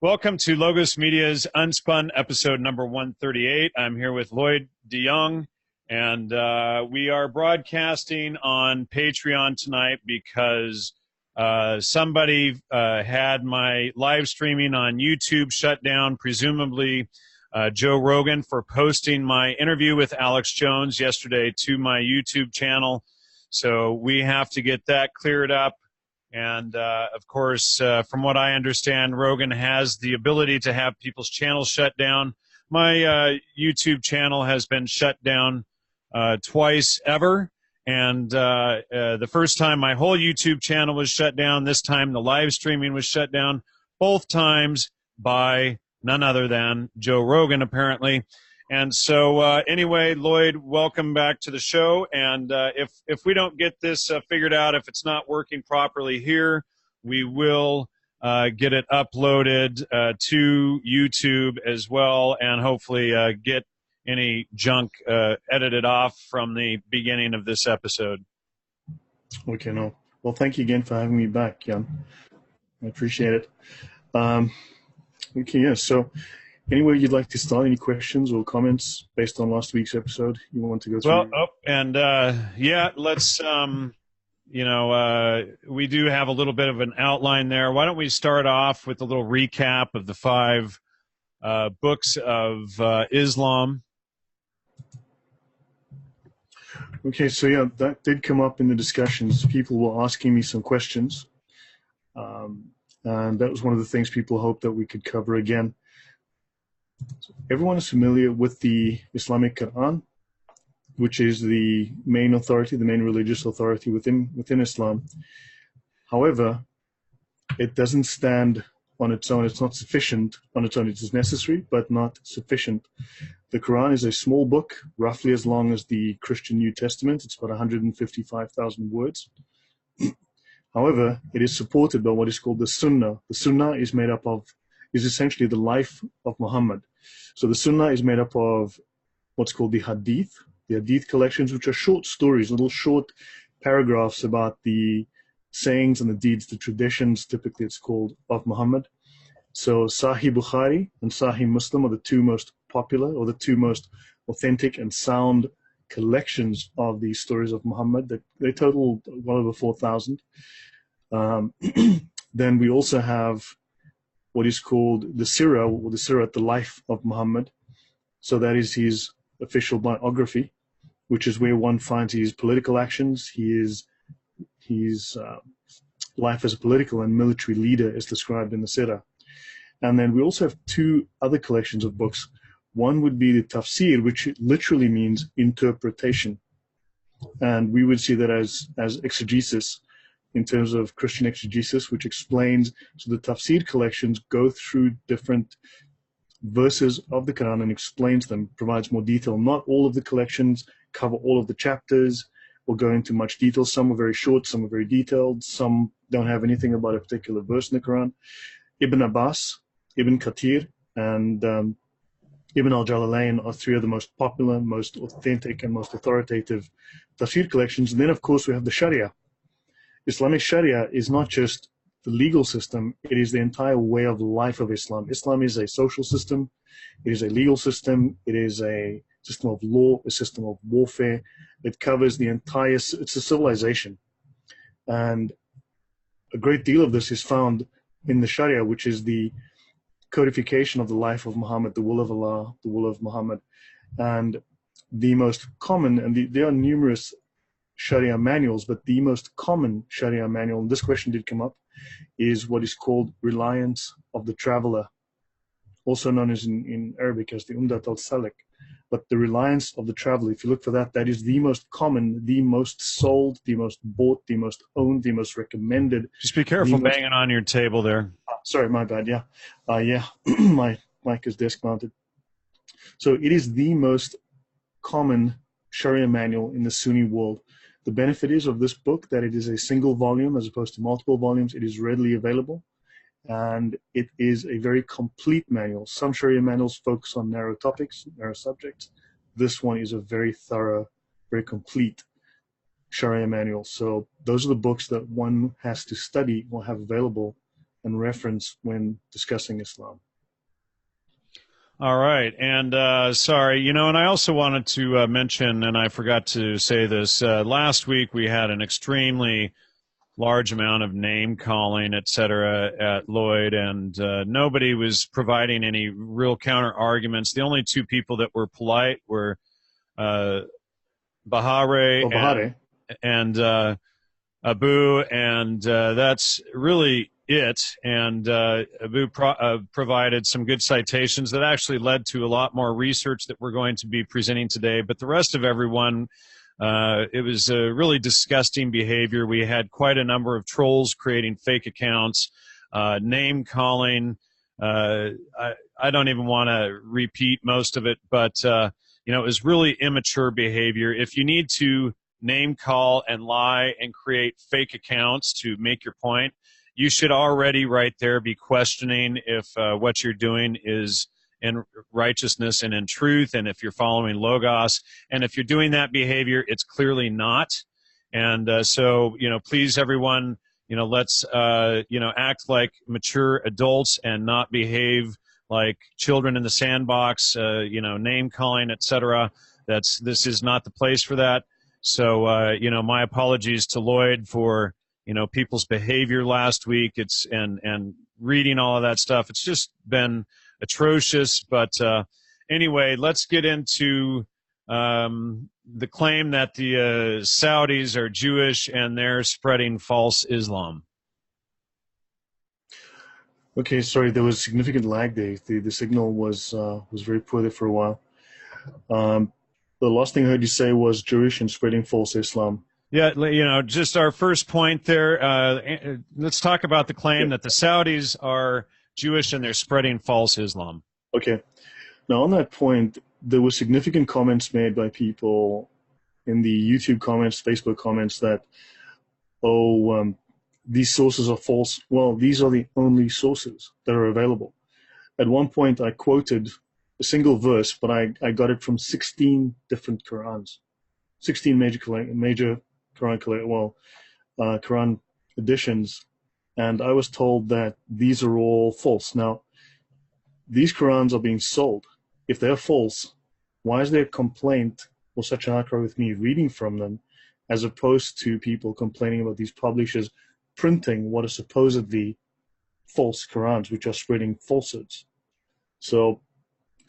Welcome to Logos Media's Unspun episode number 138. I'm here with Lloyd DeYoung, and we are broadcasting on Patreon tonight because somebody had my live streaming on YouTube shut down, presumably Joe Rogan, for posting my interview with Alex Jones yesterday to my YouTube channel. So we have to get that cleared up. And, of course, from what I understand, Rogan has the ability to have people's channels shut down. My YouTube channel has been shut down twice ever. And the first time my whole YouTube channel was shut down, this time the live streaming was shut down, both times by none other than Joe Rogan, apparently. And so, anyway, Lloyd, welcome back to the show. And if we don't get this figured out, if it's not working properly here, we will get it uploaded to YouTube as well, and hopefully get any junk edited off from the beginning of this episode. Okay, no. Well, thank you again for having me back, Jan. I appreciate it. Okay, yeah, so anywhere you'd like to start, any questions or comments based on last week's episode you want to go through? Well, yeah, let's, we do have a little bit of an outline there. Why don't we start off with a little recap of the 5 books of Islam? Okay, so yeah, that did come up in the discussions. People were asking me some questions, and that was one of the things people hoped that we could cover again. So everyone is familiar with the Islamic Quran, which is the main authority, the main religious authority within Islam. However, it doesn't stand on its own. It's not sufficient on its own. It is necessary, but not sufficient. The Quran is a small book, roughly as long as the Christian New Testament. It's about 155,000 words. However, it is supported by what is called the Sunnah. The Sunnah is essentially the life of Muhammad. So the Sunnah is made up of what's called the Hadith collections, which are short stories, little short paragraphs about the sayings and the deeds, the traditions, typically it's called, of Muhammad. So Sahih Bukhari and Sahih Muslim are the 2 most popular, or the 2 most authentic and sound collections of the stories of Muhammad. They total well over 4,000. Then we also have what is called the Sirah, or the Sirat, the life of Muhammad. So that is his official biography, which is where one finds his political actions, his life as a political and military leader is described in the Sirah. And then we also have 2 other collections of books. One would be the Tafsir, which literally means interpretation. And we would see that as exegesis, in terms of Christian exegesis, which explains, so the Tafsir collections go through different verses of the Quran and explains them, provides more detail. Not all of the collections cover all of the chapters or go into much detail. Some are very short, some are very detailed, some don't have anything about a particular verse in the Quran. Ibn Abbas, Ibn Kathir, and Ibn al-Jalalain are 3 of the most popular, most authentic, and most authoritative Tafsir collections. And then, of course, we have the Sharia. Islamic Sharia is not just the legal system, it is the entire way of life of Islam. Islam is a social system, it is a legal system, it is a system of law, a system of warfare. It covers the entire, it's a civilization. And a great deal of this is found in the Sharia, which is the codification of the life of Muhammad, the will of Allah, the will of Muhammad. And the most common, and there are numerous Sharia manuals, but the most common Sharia manual, and this question did come up, is what is called Reliance of the Traveler, also known as in Arabic as the Umdat al-Salik. But the Reliance of the Traveler, if you look for that, that is the most common, the most sold, the most bought, the most owned, the most recommended. Just be careful banging on your table there. Sorry, my bad, yeah. My mic is desk mounted. So it is the most common Sharia manual in the Sunni world. The benefit is of this book that it is a single volume as opposed to multiple volumes. It is readily available, and it is a very complete manual. Some Sharia manuals focus on narrow topics, narrow subjects. This one is a very thorough, very complete Sharia manual. So those are the books that one has to study or have available and reference when discussing Islam. All right. And sorry, and I also wanted to mention, and I forgot to say this, last week we had an extremely large amount of name calling, et cetera, at Lloyd, and nobody was providing any real counter arguments. The only two people that were polite were Bahare and Abu, and that's really it. And Abu provided some good citations that actually led to a lot more research that we're going to be presenting today. But the rest of everyone, it was a really disgusting behavior. We had quite a number of trolls creating fake accounts, name calling. I don't even want to repeat most of it, but it was really immature behavior. If you need to name call and lie and create fake accounts to make your point, you should already right there be questioning if what you're doing is in righteousness and in truth, and if you're following Logos. And if you're doing that behavior, it's clearly not. And so, please, everyone, let's, act like mature adults and not behave like children in the sandbox, name calling, etc. This is not the place for that. So, my apologies to Lloyd for, people's behavior last week. And reading all of that stuff. It's just been atrocious. But anyway, let's get into the claim that the Saudis are Jewish and they're spreading false Islam. Okay, sorry, there was significant lag there. The signal was very poor there for a while. The last thing I heard you say was Jewish and spreading false Islam. Yeah, just our first point there. Let's talk about the claim that the Saudis are Jewish and they're spreading false Islam. Okay. Now, on that point, there were significant comments made by people in the YouTube comments, Facebook comments that, these sources are false. Well, these are the only sources that are available. At one point, I quoted a single verse, but I got it from 16 different Qurans, 16 major Quran editions, and I was told that these are all false. Now, these Qurans are being sold. If they're false, why is there a complaint or such an outcry with me reading from them, as opposed to people complaining about these publishers printing what are supposedly false Qurans, which are spreading falsehoods? So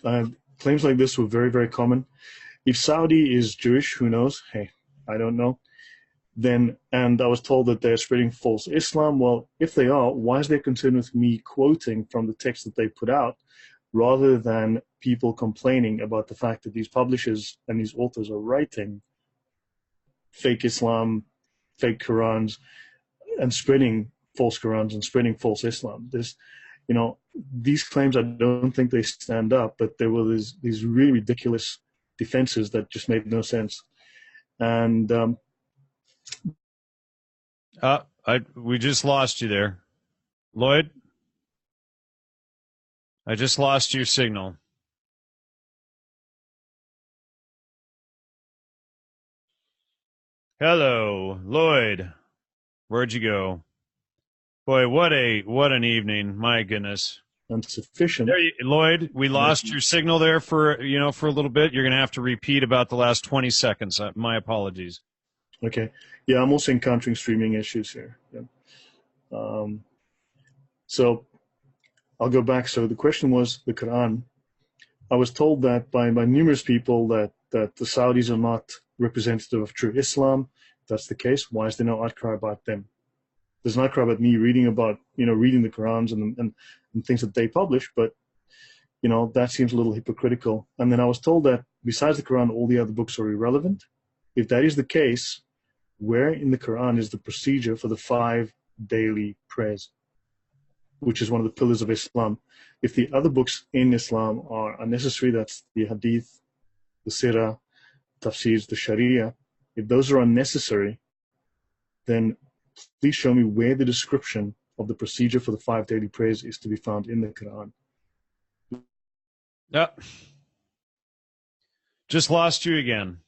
claims like this were very, very common. If Saudi is Jewish, who knows? Hey, I don't know. And I was told that they're spreading false Islam. Well, if they are, why is there concern with me quoting from the text that they put out, rather than people complaining about the fact that these publishers and these authors are writing fake Islam, fake Qurans, and spreading false Qurans and spreading false Islam? These claims, I don't think they stand up, but there were these really ridiculous defenses that just made no sense. And we just lost you there, Lloyd. I just lost your signal. Hello, Lloyd. Where'd you go? Boy, what an evening! My goodness. Insufficient. Lloyd, we lost your signal there for a little bit. You're going to have to repeat about the last 20 seconds. My apologies. Okay. Yeah, I'm also encountering streaming issues here. Yeah. So I'll go back. So the question was the Quran. I was told that by numerous people that the Saudis are not representative of true Islam. If that's the case, why is there no outcry about them? There's an outcry about me reading the Qurans and things that they publish, but that seems a little hypocritical. And then I was told that besides the Quran, all the other books are irrelevant. If that is the case, where in the Quran is the procedure for the 5 daily prayers, which is one of the pillars of Islam? If the other books in Islam are unnecessary, that's the Hadith, the Sirah, Tafsirs, the Sharia, if those are unnecessary, then please show me where the description of the procedure for the 5 daily prayers is to be found in the Quran. Just lost you again.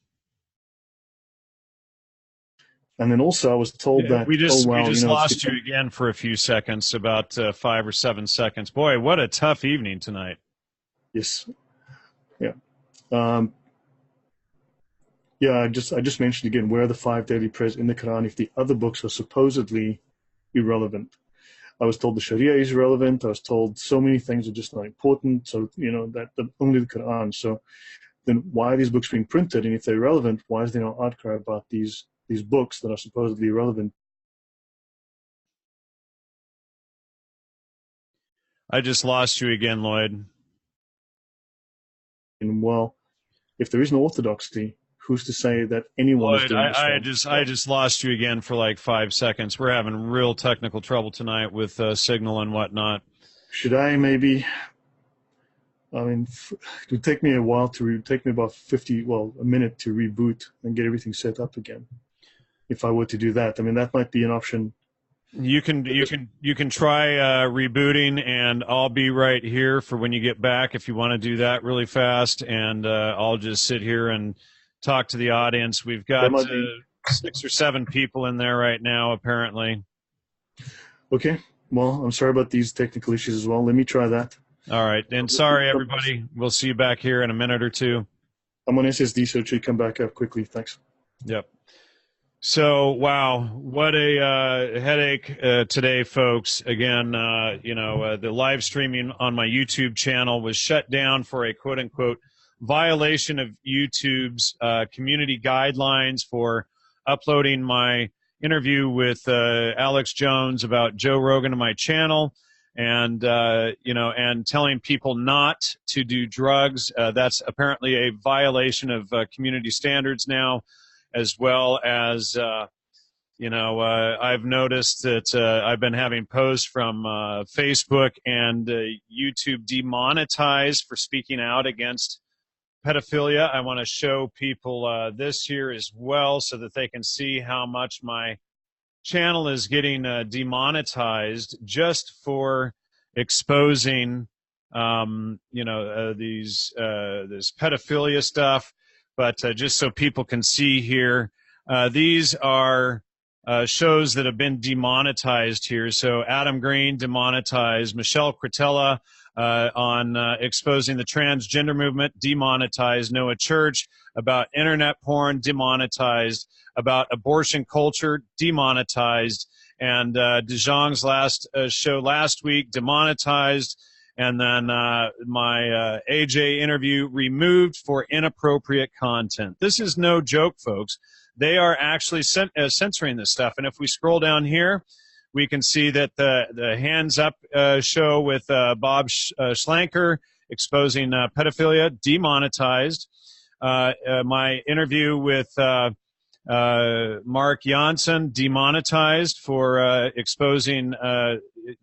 And then also I was told that, we just it's lost you again for a few seconds, about 5 or 7 seconds. Boy, what a tough evening tonight. Yes. Yeah. I just mentioned again, where are the 5 daily prayers in the Quran if the other books are supposedly irrelevant? I was told the Sharia is irrelevant. I was told so many things are just not important. So, that only the Quran. So then why are these books being printed? And if they're relevant, why is there no outcry about these books that are supposedly irrelevant? I just lost you again, Lloyd. And well, if there is no orthodoxy, who's to say that anyone is Lloyd, doing this? I just lost you again for like 5 seconds. We're having real technical trouble tonight with signal and whatnot. Should I maybe? I mean, it would take me a while take me about a minute to reboot and get everything set up again. If I were to do that, I mean, that might be an option. You can try rebooting, and I'll be right here for when you get back if you want to do that really fast, and I'll just sit here and talk to the audience. We've got 6 or 7 people in there right now, apparently. Okay. Well, I'm sorry about these technical issues as well. Let me try that. All right. And sorry, everybody. We'll see you back here in a minute or two. I'm on SSD, so it should come back up quickly. Thanks. Yep. So, wow, what a headache today, folks. Again, the live streaming on my YouTube channel was shut down for a quote-unquote violation of YouTube's community guidelines for uploading my interview with Alex Jones about Joe Rogan to my channel, and and telling people not to do drugs. That's apparently a violation of community standards now, as well as I've noticed that I've been having posts from Facebook and YouTube demonetized for speaking out against pedophilia. I want to show people this here as well so that they can see how much my channel is getting demonetized just for exposing this pedophilia stuff. But just so people can see here, these are shows that have been demonetized here. So Adam Green demonetized, Michelle Cretella on exposing the transgender movement, demonetized, Noah Church about internet porn, demonetized, about abortion culture, demonetized, and DeJong's last show last week, demonetized, and then my AJ interview removed for inappropriate content. This is no joke, folks. They are actually censoring this stuff. And if we scroll down here, we can see that the Hands Up show with Bob Schlanker exposing pedophilia, demonetized. My interview with Mark Janssen, demonetized for exposing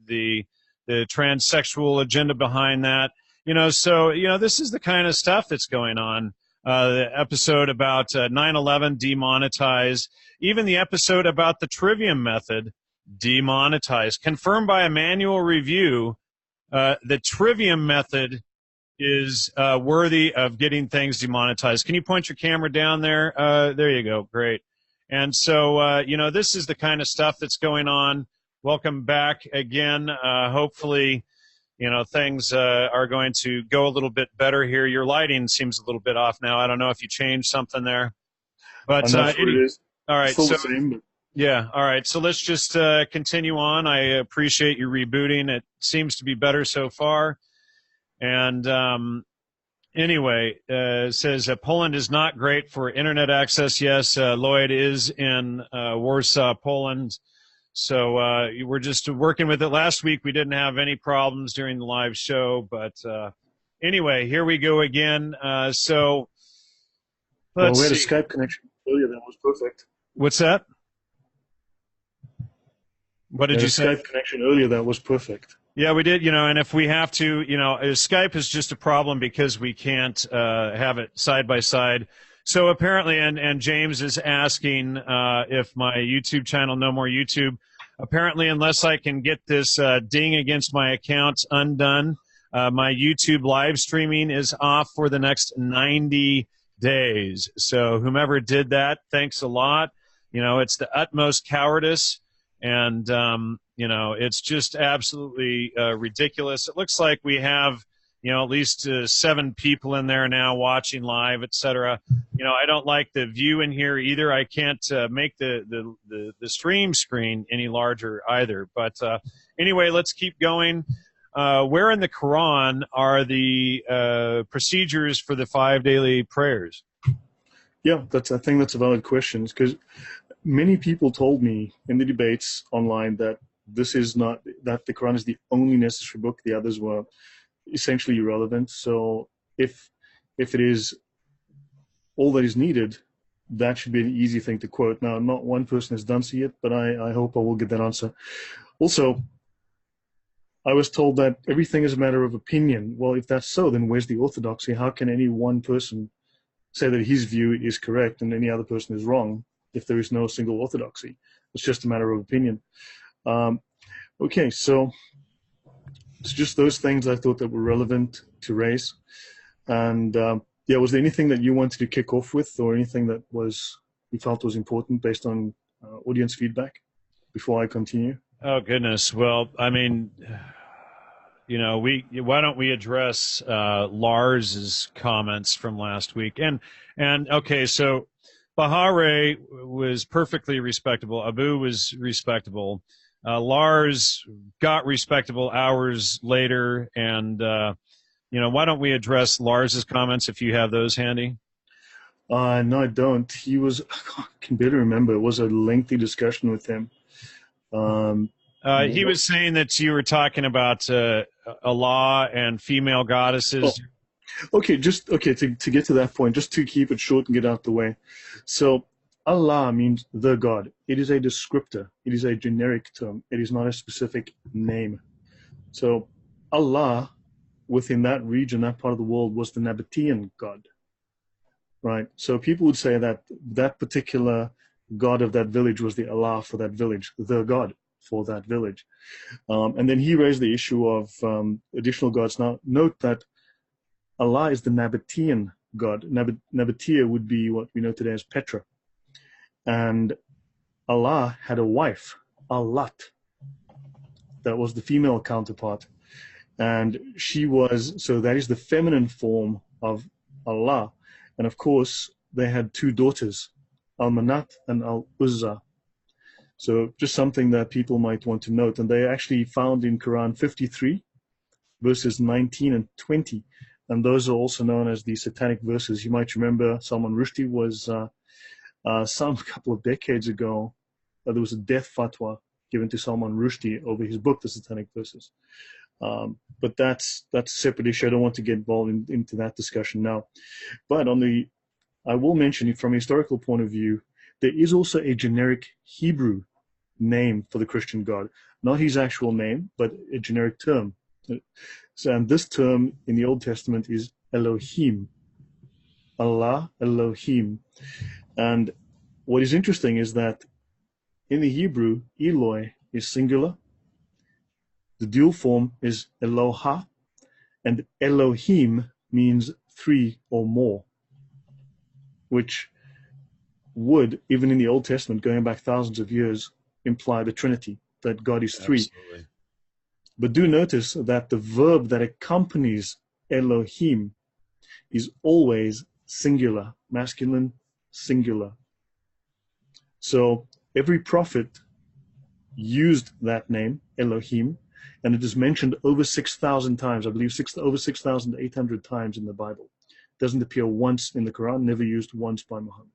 the transsexual agenda behind that. This is the kind of stuff that's going on. The episode about 9/11, demonetized. Even the episode about the Trivium method, demonetized. Confirmed by a manual review, the Trivium method is worthy of getting things demonetized. Can you point your camera down there? There you go. Great. And so, this is the kind of stuff that's going on. Welcome back again. Hopefully, things are going to go a little bit better here. Your lighting seems a little bit off now. I don't know if you changed something there. But I'm not sure it is. All right. It's still the same, but... Yeah. All right. So let's just continue on. I appreciate you rebooting. It seems to be better so far. And anyway, it says Poland is not great for internet access. Yes, Lloyd is in Warsaw, Poland. So we're just working with it. Last week we didn't have any problems during the live show. But anyway, here we go again. So let's we had see. A Skype connection earlier that was perfect. What's that? What did you say? Skype connection earlier that was perfect. Yeah, we did, and if we have to, Skype is just a problem because we can't have it side by side. So apparently, and James is asking if my YouTube channel, No More YouTube, apparently unless I can get this ding against my account undone, my YouTube live streaming is off for the next 90 days. So whomever did that, thanks a lot. It's the utmost cowardice, and it's just absolutely ridiculous. It looks like we have at least 7 people in there now watching live, etc. I don't like the view in here either. I can't make the stream screen any larger either. But anyway, let's keep going. Where in the Quran are the procedures for the 5 daily prayers? Yeah, I think that's a valid question, because many people told me in the debates online that that the Quran is the only necessary book. The others were essentially irrelevant. So if it is all that is needed, that should be an easy thing to quote. Now, not one person has done so yet, but I hope I will get that answer. Also, I was told that everything is a matter of opinion. Well, if that's so, then where's the orthodoxy? How can any one person say that his view is correct and any other person is wrong if there is no single orthodoxy? It's just a matter of opinion. Okay, so it's just those things I thought that were relevant to raise. And was there anything that you wanted to kick off with, or anything that you felt was important based on audience feedback before I continue? Oh, goodness. Well, I mean, why don't we address Lars's comments from last week? And okay, so Bahare was perfectly respectable. Abu was respectable. Lars got respectable hours later, and why don't we address Lars's comments if you have those handy? No, I don't. I can barely remember. It was a lengthy discussion with him. He was saying that you were talking about Allah and female goddesses. Oh. Okay, to get to that point, just to keep it short and get out the way. So Allah means the God. It is a descriptor. It is a generic term. It is not a specific name. So Allah, within that region, that part of the world, was the Nabatean God. Right? So people would say that that particular God of that village was the Allah for that village, the God for that village. And then he raised the issue of additional gods. Now, note that Allah is the Nabatean God. Nabatea would be what we know today as Petra. And Allah had a wife, Allat. That was the female counterpart. And so that is the feminine form of Allah. And of course, they had 2 daughters, Al-Manat and Al-Uzza. So just something that people might want to note. And they actually found in Quran 53, verses 19 and 20. And those are also known as the satanic verses. You might remember Salman Rushdie was, a couple of decades ago, there was a death fatwa given to Salman Rushdie over his book, The Satanic Verses. But that's a separate issue. I don't want to get involved into that discussion now. But I will mention it from a historical point of view. There is also a generic Hebrew name for the Christian God, not his actual name, but a generic term. So, and this term in the Old Testament is Elohim. Allah, Elohim. And what is interesting is that in the Hebrew, Eloi is singular. The dual form is Eloha, and Elohim means 3 or more, which would, even in the Old Testament, going back thousands of years, imply the Trinity, that God is 3. Absolutely. But do notice that the verb that accompanies Elohim is always singular, masculine, singular. So every prophet used that name, Elohim, and it is mentioned over 6,000 times, I believe over 6,800 times in the Bible. It doesn't appear once in the Quran, never used once by Muhammad.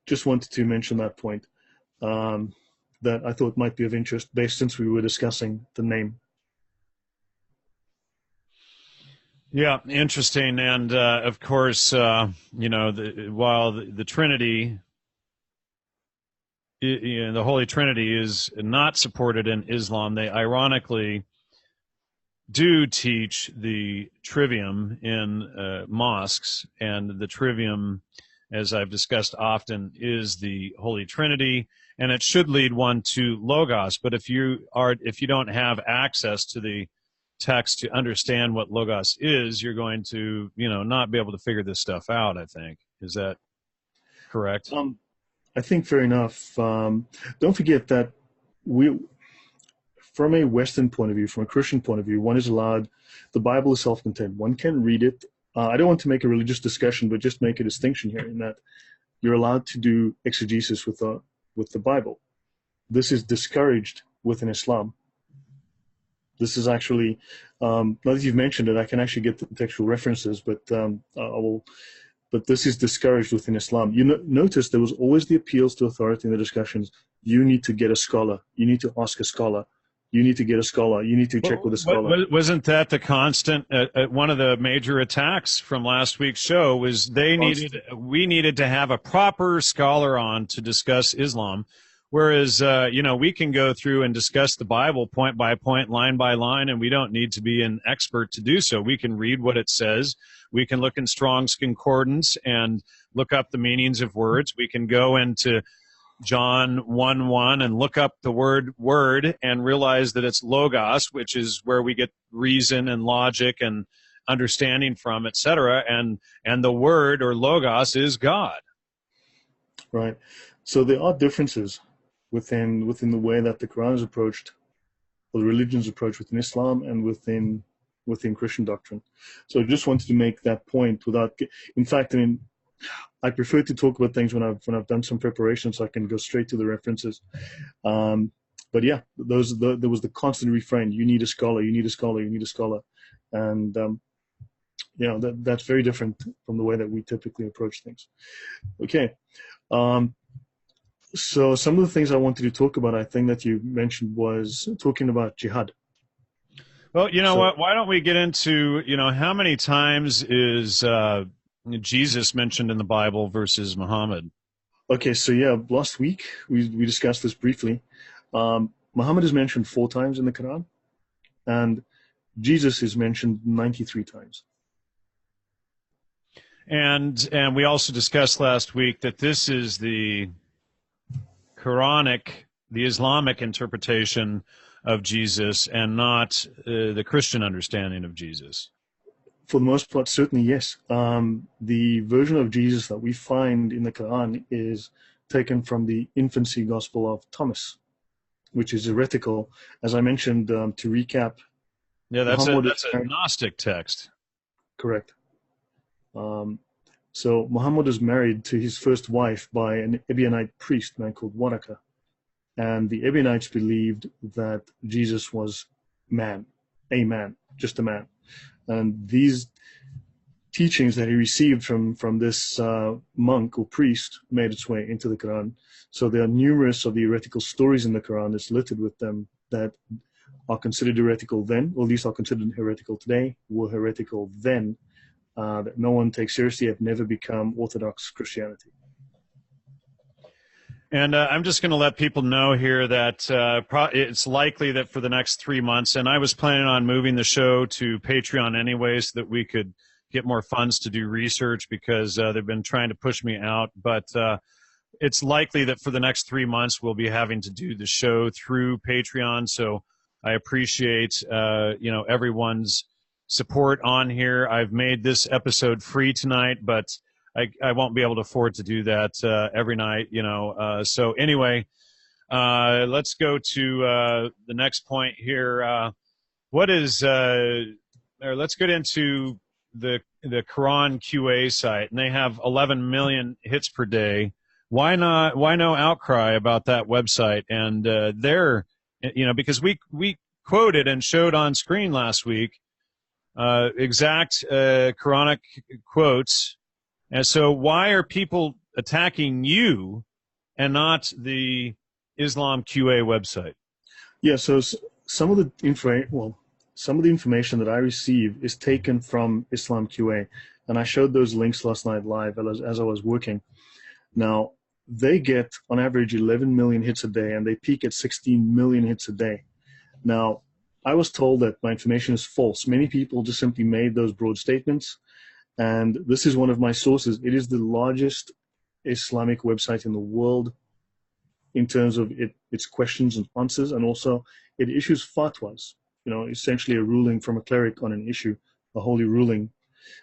Just wanted to mention that point. That I thought might be of interest, since we were discussing the name. Yeah, interesting. And of course, while the Trinity, the Holy Trinity is not supported in Islam, they ironically do teach the trivium in mosques, and the trivium, as I've discussed often, is the Holy Trinity. And it should lead one to Logos. But if you don't have access to the text to understand what Logos is, you're going to, not be able to figure this stuff out, I think. Is that correct? I think fair enough. Don't forget that we, from a Western point of view, from a Christian point of view, one is allowed, the Bible is self-contained. One can read it. I don't want to make a religious discussion, but just make a distinction here in that you're allowed to do exegesis with the Bible. This is discouraged within Islam. This is actually, now that you've mentioned it, I can actually get the textual references, but but this is discouraged within Islam. You notice there was always the appeals to authority in the discussions. You need to get a scholar. You need to ask a scholar. You need to get a scholar. You need to check with a scholar. Wasn't that the constant? One of the major attacks from last week's show was we needed to have a proper scholar on to discuss Islam. Whereas, we can go through and discuss the Bible point by point, line by line, and we don't need to be an expert to do so. We can read what it says. We can look in Strong's Concordance and look up the meanings of words. We can go into John 1:1 and look up the word and realize that it's logos, which is where we get reason and logic and understanding from, etc. And the word or logos is God. Right. So there are differences within the way that the Quran is approached, or the religion's approached within Islam and within Christian doctrine. So I just wanted to make that point without. In fact, I mean, I prefer to talk about things when I've done some preparation, so I can go straight to the references. But yeah, there was the constant refrain: "You need a scholar. You need a scholar. You need a scholar," and that's very different from the way that we typically approach things. Okay. So some of the things I wanted to talk about, I think that you mentioned, was talking about jihad. Well, what? Why don't we get into, how many times is Jesus mentioned in the Bible versus Muhammad? Okay, so yeah, last week we discussed this briefly. Muhammad is mentioned 4 times in the Quran, and Jesus is mentioned 93 times. And we also discussed last week that this is the Quranic, the Islamic interpretation of Jesus and not the Christian understanding of Jesus. For the most part, certainly yes. The version of Jesus that we find in the Quran is taken from the infancy gospel of Thomas, which is heretical. As I mentioned, to recap. Yeah, that's a Gnostic text. Correct. So Muhammad is married to his first wife by an Ebionite priest, man called Waraka. And the Ebionites believed that Jesus was a man, just a man. And these teachings that he received from this monk or priest made its way into the Quran. So there are numerous of the heretical stories in the Quran that's littered with them that are considered heretical then, or at least are considered heretical today, were heretical then, that no one takes seriously, have never become Orthodox Christianity. And I'm just going to let people know here that it's likely that for the next 3 months, and I was planning on moving the show to Patreon anyway so that we could get more funds to do research because they've been trying to push me out. But it's likely that for the next 3 months we'll be having to do the show through Patreon. So I appreciate everyone's support on here. I've made this episode free tonight, but I won't be able to afford to do that every night, So anyway, let's go to the next point here. Let's get into the Quran QA site, and they have 11 million hits per day. Why no outcry about that website? And because we quoted and showed on screen last week exact Quranic quotes. And so why are people attacking you and not the Islam QA website? Yeah, so some of the information that I receive is taken from Islam QA, and I showed those links last night live as I was working. Now, they get on average 11 million hits a day, and they peak at 16 million hits a day. Now, I was told that my information is false. Many people just simply made those broad statements. And this is one of my sources. It is the largest Islamic website in the world in terms of its questions and answers, and also it issues fatwas, essentially a ruling from a cleric on an issue, a holy ruling,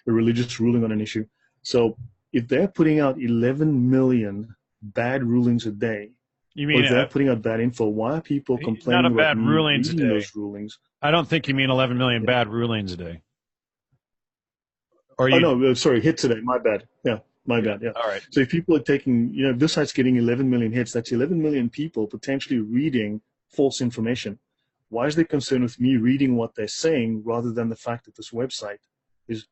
a religious ruling on an issue. So if they're putting out 11 million bad rulings a day, You or mean if they're putting out bad info, why are people not complaining a about bad me rulings a reading day? those rulings? I don't think you mean 11 million Yeah. bad rulings a day. Or Oh, you? no, sorry, hit today. My bad. Yeah, my bad. Yeah. All right. So if people are taking, if this site's getting 11 million hits, that's 11 million people potentially reading false information. Why is they concerned with me reading what they're saying rather than the fact that this website is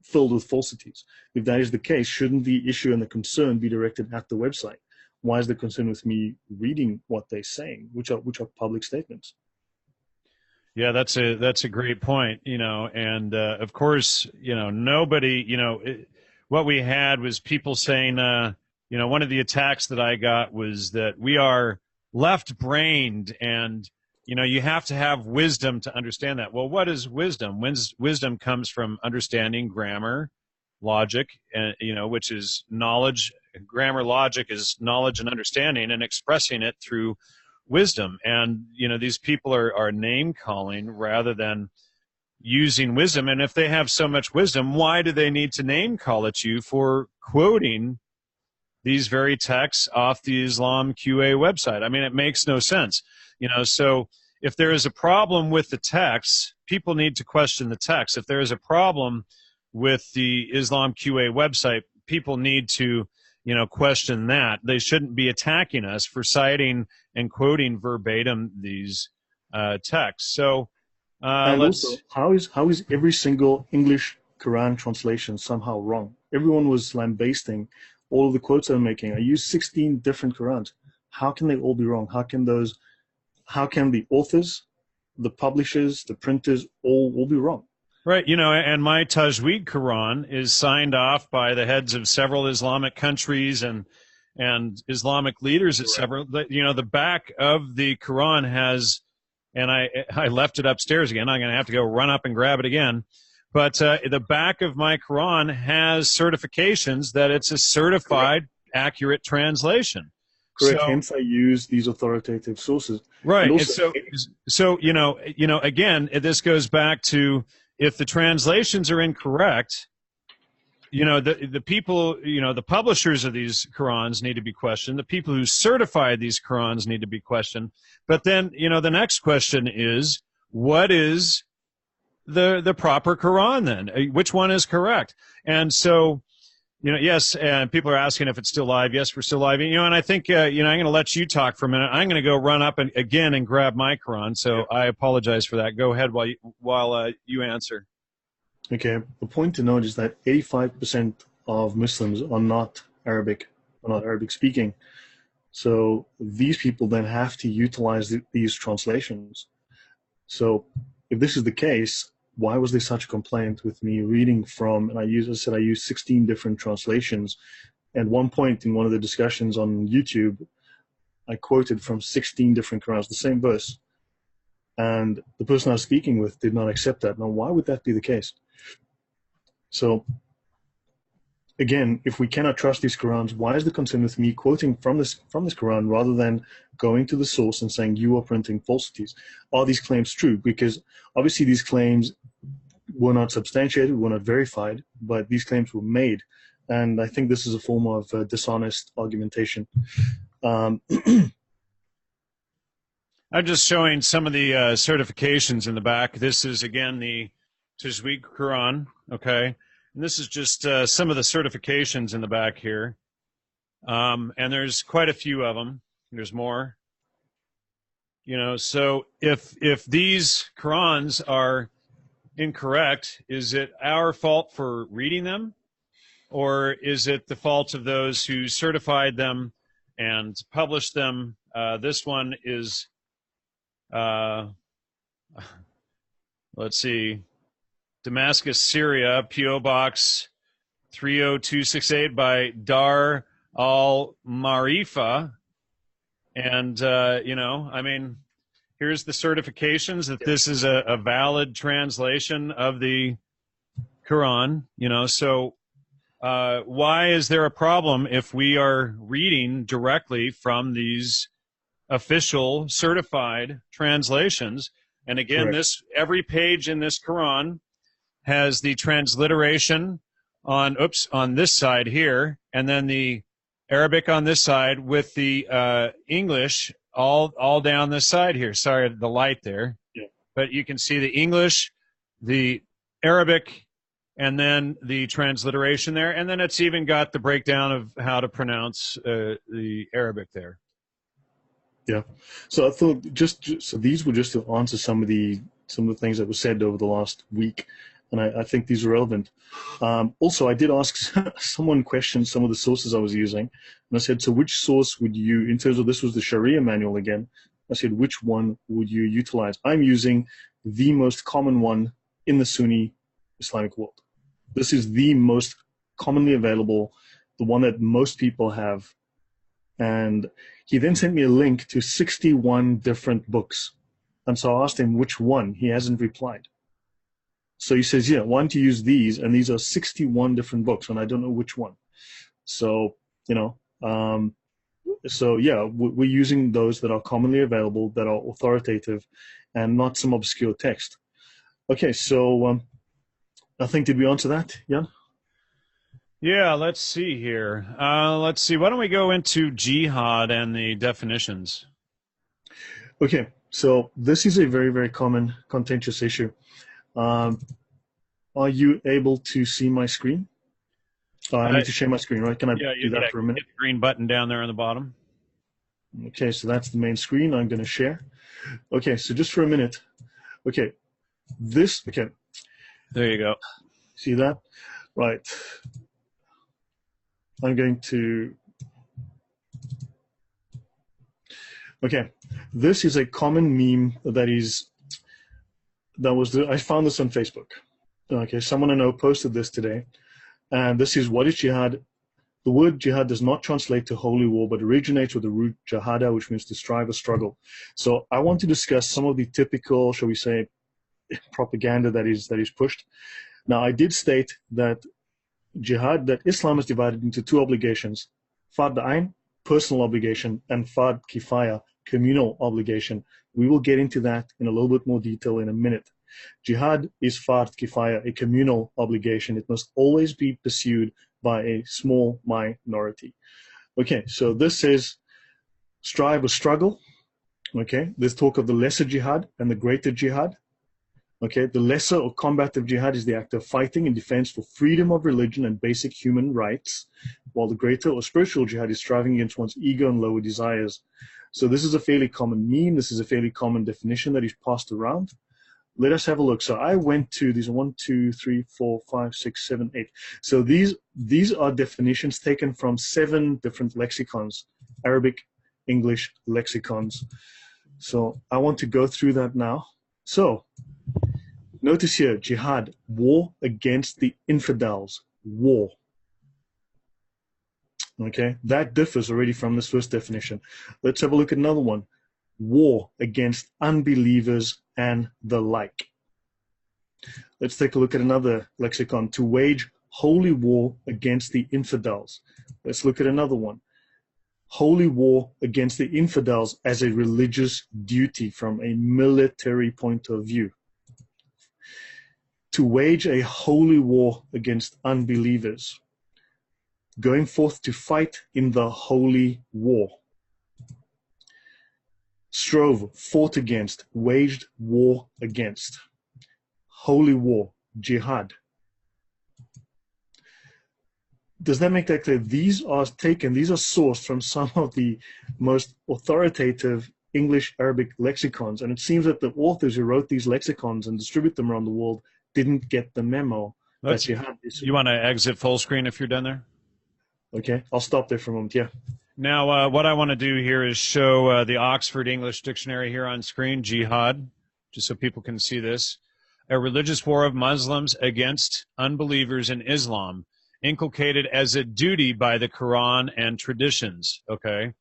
filled with falsities? If that is the case, shouldn't the issue and the concern be directed at the website? Why is the concern with me reading what they're saying, which are public statements? Yeah, that's a great point, and of course, nobody, what we had was people saying, one of the attacks that I got was that we are left-brained, and you have to have wisdom to understand that. Well, what is wisdom? Wisdom comes from understanding grammar, logic, and which is knowledge. Grammar, logic is knowledge and understanding, and expressing it through wisdom. And these people are name calling rather than using wisdom. And if they have so much wisdom, why do they need to name call at you for quoting these very texts off the Islam QA website? I mean, it makes no sense. So if there is a problem with the text, people need to question the text. If there is a problem with the Islam QA website, people need to question that. They shouldn't be attacking us for citing and quoting verbatim these texts. So And also, how is every single English Quran translation somehow wrong? Everyone was lambasting all of the quotes I'm making. I used 16 different Qurans. How can they all be wrong? How can the authors, the publishers, the printers all be wrong? Right, and my Tajweed Quran is signed off by the heads of several Islamic countries and Islamic leaders at several. The back of the Quran has, and I left it upstairs again. I'm going to have to go run up and grab it again. But the back of my Quran has certifications that it's a certified, accurate translation. Correct. So, hence, I use these authoritative sources. Right. And so again, this goes back to, if the translations are incorrect, the people, the publishers of these Qurans need to be questioned. The people who certify these Qurans need to be questioned. But then, the next question is, what is the proper Quran then? Which one is correct? And so, yes, and people are asking if it's still live. Yes, we're still live. And I think, I'm going to let you talk for a minute. I'm going to go run up again and grab my Quran. So I apologize for that. Go ahead while you answer. Okay. The point to note is that 85% of Muslims are not Arabic speaking. So these people then have to utilize these translations. So if this is the case, why was there such a complaint with me reading from, and I used 16 different translations. At one point in one of the discussions on YouTube, I quoted from 16 different Qurans, the same verse. And the person I was speaking with did not accept that. Now, why would that be the case? So, again, if we cannot trust these Qurans, why is the concern with me quoting from this Quran rather than going to the source and saying you are printing falsities? Are these claims true? Because obviously these claims were not substantiated, were not verified, but these claims were made. And I think this is a form of dishonest argumentation. I'm just showing some of the certifications in the back. This is, again, the Tajweed Quran, okay? And this is just some of the certifications in the back here. And there's quite a few of them. There's more. So if these Qurans are incorrect, is it our fault for reading them? Or is it the fault of those who certified them and published them? This one is, let's see, Damascus, Syria, P.O. Box 30268 by Dar al-Marifa. And, here's the certifications that this is a valid translation of the Quran. So why is there a problem if we are reading directly from these official certified translations? And again, every page in this Quran has the transliteration on this side here, and then the Arabic on this side with the English all down this side here. Sorry, the light there. Yeah. But you can see the English, the Arabic, and then the transliteration there. And then it's even got the breakdown of how to pronounce the Arabic there. Yeah. So I thought so these were just to answer some of the things that were said over the last week, and I think these are relevant. Also, I did ask someone questions some of the sources I was using, and I said, so which source would you, in terms of, this was the Sharia manual again, I said, which one would you utilize? I'm using the most common one in the Sunni Islamic world. This is the most commonly available, the one that most people have. And he then sent me a link to 61 different books. And so I asked him which one. He hasn't replied. So he says, yeah, why don't you use these? And these are 61 different books, and I don't know which one. So, you know, so yeah, we're using those that are commonly available, that are authoritative, and not some obscure text. Okay, so I think, did we answer that, Jan? Yeah, let's see here. Let's see. Why don't we go into jihad and the definitions? Okay, so this is a very, very common contentious issue. Are you able to see my screen? I need to share my screen, right? Can I do that for a minute? Hit the green button down there on the bottom. Okay, so that's the main screen. I'm going to share. Okay, so just for a minute. Okay, okay. There you go. See that? Right. I'm going to, okay, this is a common meme I found this on Facebook. Okay, someone I know posted this today, and this is, what is jihad? The word jihad does not translate to holy war, but originates with the root jahada, which means to strive or struggle. So I want to discuss some of the typical, shall we say, propaganda that is pushed. Now, I did state that jihad, that Islam is divided into two obligations: fard ayn, personal obligation, and fard kifaya, communal obligation. We will get into that in a little bit more detail in a minute. Jihad is fard kifaya, a communal obligation. It must always be pursued by a small minority. Okay, so this says strive or struggle. Okay, there's talk of the lesser jihad and the greater jihad. Okay, the lesser or combative jihad is the act of fighting in defense for freedom of religion and basic human rights, while the greater or spiritual jihad is striving against one's ego and lower desires. So this is a fairly common meme. This is a fairly common definition that is passed around. Let us have a look. So I went to these 1, 2, 3, 4, 5, 6, 7, 8. So these are definitions taken from 7 different lexicons, Arabic, English lexicons. So I want to go through that now. So notice here, jihad, war against the infidels, war. Okay, that differs already from this first definition. Let's have a look at another one. War against unbelievers and the like. Let's take a look at another lexicon. To wage holy war against the infidels. Let's look at another one. Holy war against the infidels as a religious duty from a military point of view. To wage a holy war against unbelievers. Going forth to fight in the holy war. Strove, fought against, waged war against. Holy war, jihad. Does that make that clear? These are sourced from some of the most authoritative English Arabic lexicons, and it seems that the authors who wrote these lexicons and distribute them around the world didn't get the memo that jihad is. You want to exit full screen if you're done there? Okay, I'll stop there for a moment, yeah. Now, what I want to do here is show the Oxford English Dictionary here on screen, jihad, just so people can see this. A religious war of Muslims against unbelievers in Islam, inculcated as a duty by the Quran and traditions, okay?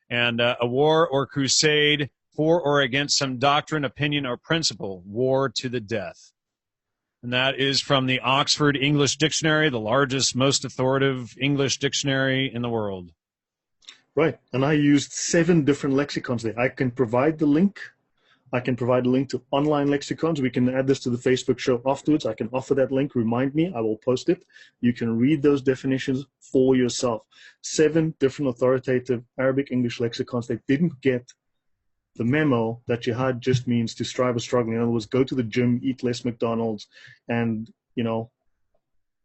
And a war or crusade for or against some doctrine, opinion, or principle, war to the death. And that is from the Oxford English Dictionary, the largest, most authoritative English dictionary in the world. Right, and I used 7 different lexicons there. I can provide the link I can provide a link to online lexicons. We can add this to the Facebook show afterwards. I can offer that link. Remind me. I will post it. You can read those definitions for yourself. 7 different authoritative Arabic English lexicons that didn't get the memo that jihad just means to strive or struggle. In other words, go to the gym, eat less McDonald's, and,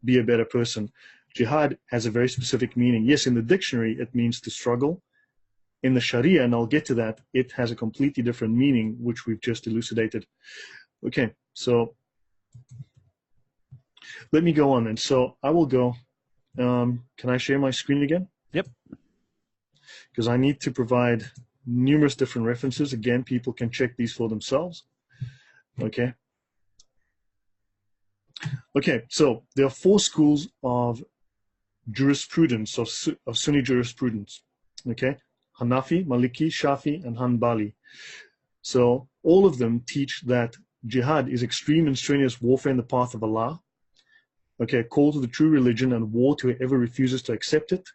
be a better person. Jihad has a very specific meaning. Yes, in the dictionary, it means to struggle. In the Sharia, and I'll get to that, it has a completely different meaning, which we've just elucidated. Okay, so let me go on then. So I will go. Can I share my screen again? Yep. Because I need to provide numerous different references. Again, people can check these for themselves. Okay. Okay, so there are 4 schools of jurisprudence, of Sunni jurisprudence. Okay. Hanafi, Maliki, Shafi, and Hanbali. So all of them teach that jihad is extreme and strenuous warfare in the path of Allah. Okay, call to the true religion and war to whoever refuses to accept it.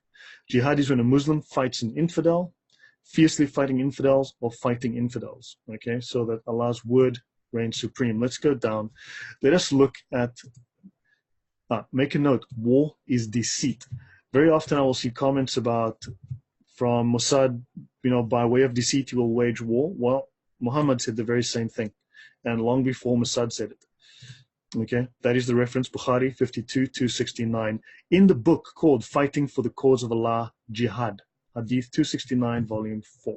Jihad is when a Muslim fights an infidel, fiercely fighting infidels or fighting infidels. Okay, so that Allah's word reigns supreme. Let's go down. Let us look at, make a note, war is deceit. Very often I will see comments about, from Mossad, by way of deceit, you will wage war. Well, Muhammad said the very same thing, and long before Mossad said it. Okay, that is the reference, Bukhari 52-269, in the book called Fighting for the Cause of Allah, Jihad, Hadith 269, volume 4.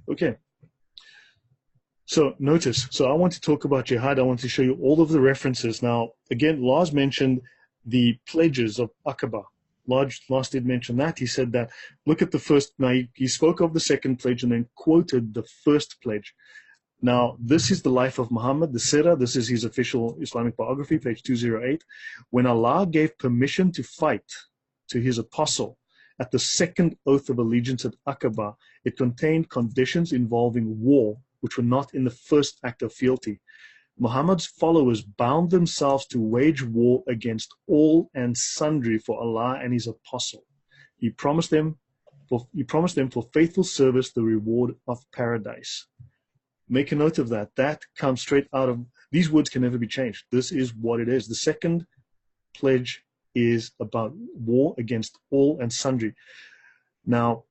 Okay, so notice, I want to talk about jihad. I want to show you all of the references. Now, again, Lars mentioned the pledges of Aqaba. Lars did mention that. He said that, look at the first, now he spoke of the second pledge and then quoted the first pledge. Now, this is the life of Muhammad, the Sirah. This is his official Islamic biography, page 208. When Allah gave permission to fight to his apostle at the second oath of allegiance at Aqaba, it contained conditions involving war, which were not in the first act of fealty. Muhammad's followers bound themselves to wage war against all and sundry for Allah and his apostle. He promised them for faithful service the reward of paradise. Make a note of that. That comes straight out of, these words can never be changed. This is what it is. The second pledge is about war against all and sundry. Now,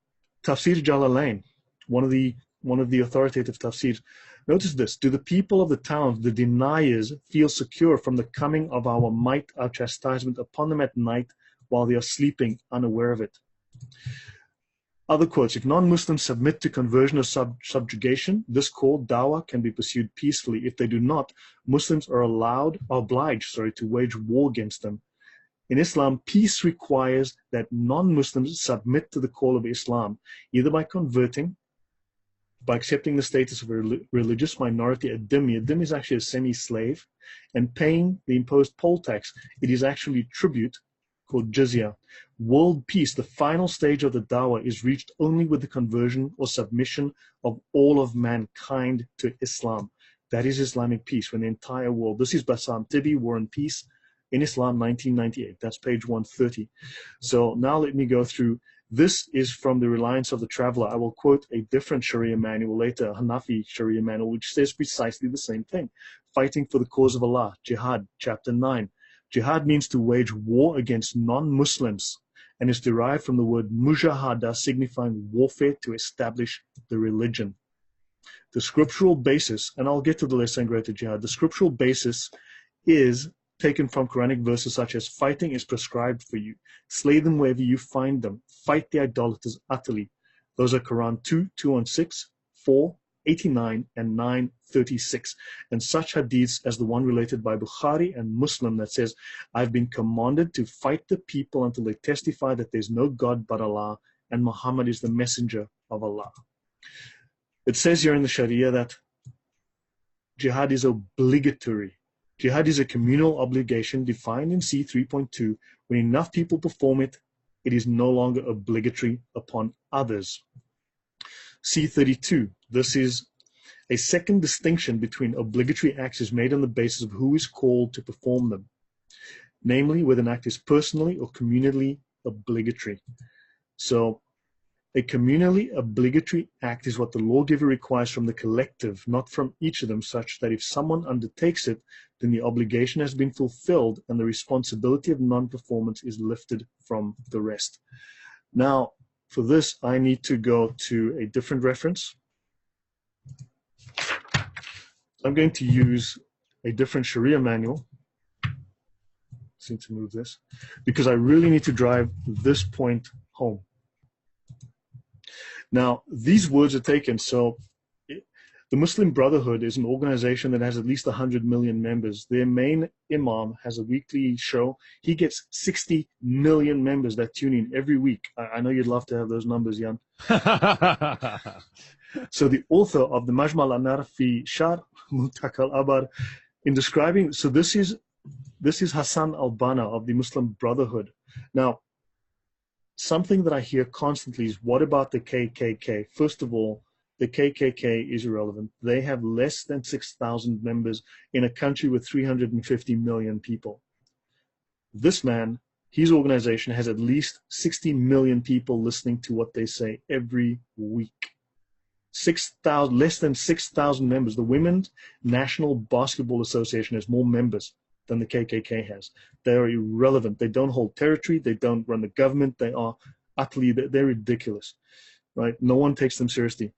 Tafsir Jalalain, one of the authoritative tafsirs, notice this. Do the people of the towns, the deniers, feel secure from the coming of our might, our chastisement upon them at night while they are sleeping, unaware of it? Other quotes, if non-Muslims submit to conversion or subjugation, this call, dawah, can be pursued peacefully. If they do not, Muslims are obliged to wage war against them. In Islam, peace requires that non-Muslims submit to the call of Islam, either by converting, by accepting the status of a religious minority, a dhimmi. A dhimmi is actually a semi-slave, and paying the imposed poll tax. It is actually tribute, called jizya. World peace, the final stage of the dawah, is reached only with the conversion or submission of all of mankind to Islam. That is Islamic peace when the entire world. This is Bassam Tibi, War and Peace in Islam, 1998. That's page 130. So now let me go through. This is from the Reliance of the Traveler. I will quote a different Sharia manual later, a Hanafi Sharia manual, which says precisely the same thing. Fighting for the cause of Allah, Jihad, chapter 9. Jihad means to wage war against non-Muslims and is derived from the word mujahada, signifying warfare to establish the religion. The scriptural basis, and I'll get to the lesser and greater jihad, the scriptural basis is taken from Quranic verses such as fighting is prescribed for you. Slay them wherever you find them. Fight the idolaters utterly. Those are Quran 2:216, 4:89, and 9:36. And such hadiths as the one related by Bukhari and Muslim that says, I've been commanded to fight the people until they testify that there's no God but Allah and Muhammad is the messenger of Allah. It says here in the Sharia that jihad is obligatory. Jihad is a communal obligation defined in C 3.2. When enough people perform it, it is no longer obligatory upon others. C 32. This is a second distinction between obligatory acts is made on the basis of who is called to perform them, namely whether an act is personally or communally obligatory. So A communally obligatory act is what the lawgiver requires from the collective, not from each of them, such that if someone undertakes it, then the obligation has been fulfilled and the responsibility of non-performance is lifted from the rest. Now, for this, I need to go to a different reference. I'm going to use a different Sharia manual. I need to move this because I really need to drive this point home. Now, these words are taken. So the Muslim Brotherhood is an organization that has at least 100 million members. Their main imam has a weekly show. He gets 60 million members that tune in every week. I know you'd love to have those numbers, Jan. So the author of the Majma al-Anar fi Shar Muntak al-Abar, in describing, so this is Hassan al-Banna of the Muslim Brotherhood. Now, something that I hear constantly is, what about the KKK? First of all, the KKK is irrelevant. They have less than 6,000 members in a country with 350 million people. This man, his organization, has at least 60 million people listening to what they say every week. 6,000, less than 6,000 members. The Women's National Basketball Association has more members than the KKK has. They are irrelevant. They don't hold territory. They don't run the government. They are utterly, they're ridiculous, right? No one takes them seriously.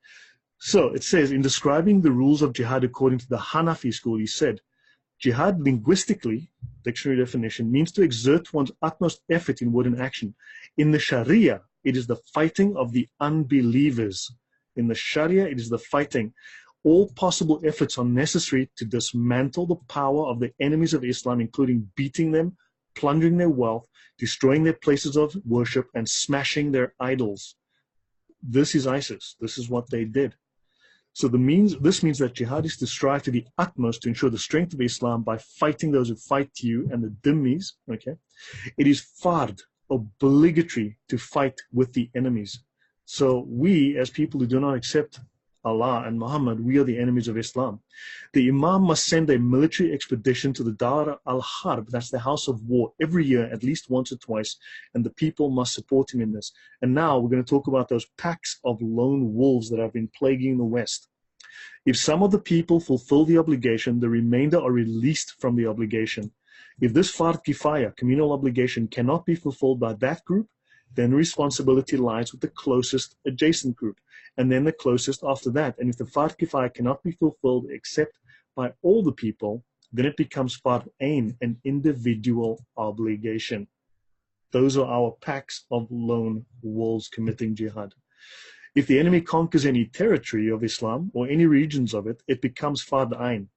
So it says, in describing the rules of jihad according to the Hanafi school, he said, jihad linguistically, dictionary definition, means to exert one's utmost effort in word and action. In the Sharia, it is the fighting of the unbelievers. In the Sharia, it is the fighting. All possible efforts are necessary to dismantle the power of the enemies of Islam, including beating them, plundering their wealth, destroying their places of worship, and smashing their idols. This is ISIS. This is what they did. So this means that jihad is to strive to the utmost to ensure the strength of Islam by fighting those who fight you and the dhimmis. Okay, it is fard, obligatory, to fight with the enemies. So we, as people who do not accept Allah and Muhammad, we are the enemies of Islam. The Imam must send a military expedition to the Dar al-Harb, that's the house of war, every year, at least once or twice, and the people must support him in this. And now we're going to talk about those packs of lone wolves that have been plaguing the West. If some of the people fulfill the obligation, the remainder are released from the obligation. If this fard kifaya, communal obligation, cannot be fulfilled by that group, then responsibility lies with the closest adjacent group, and then the closest after that. And if the fard kifaya cannot be fulfilled except by all the people, then it becomes fard ain, an individual obligation. Those are our packs of lone wolves committing jihad. If the enemy conquers any territory of Islam or any regions of it, it becomes fard ain.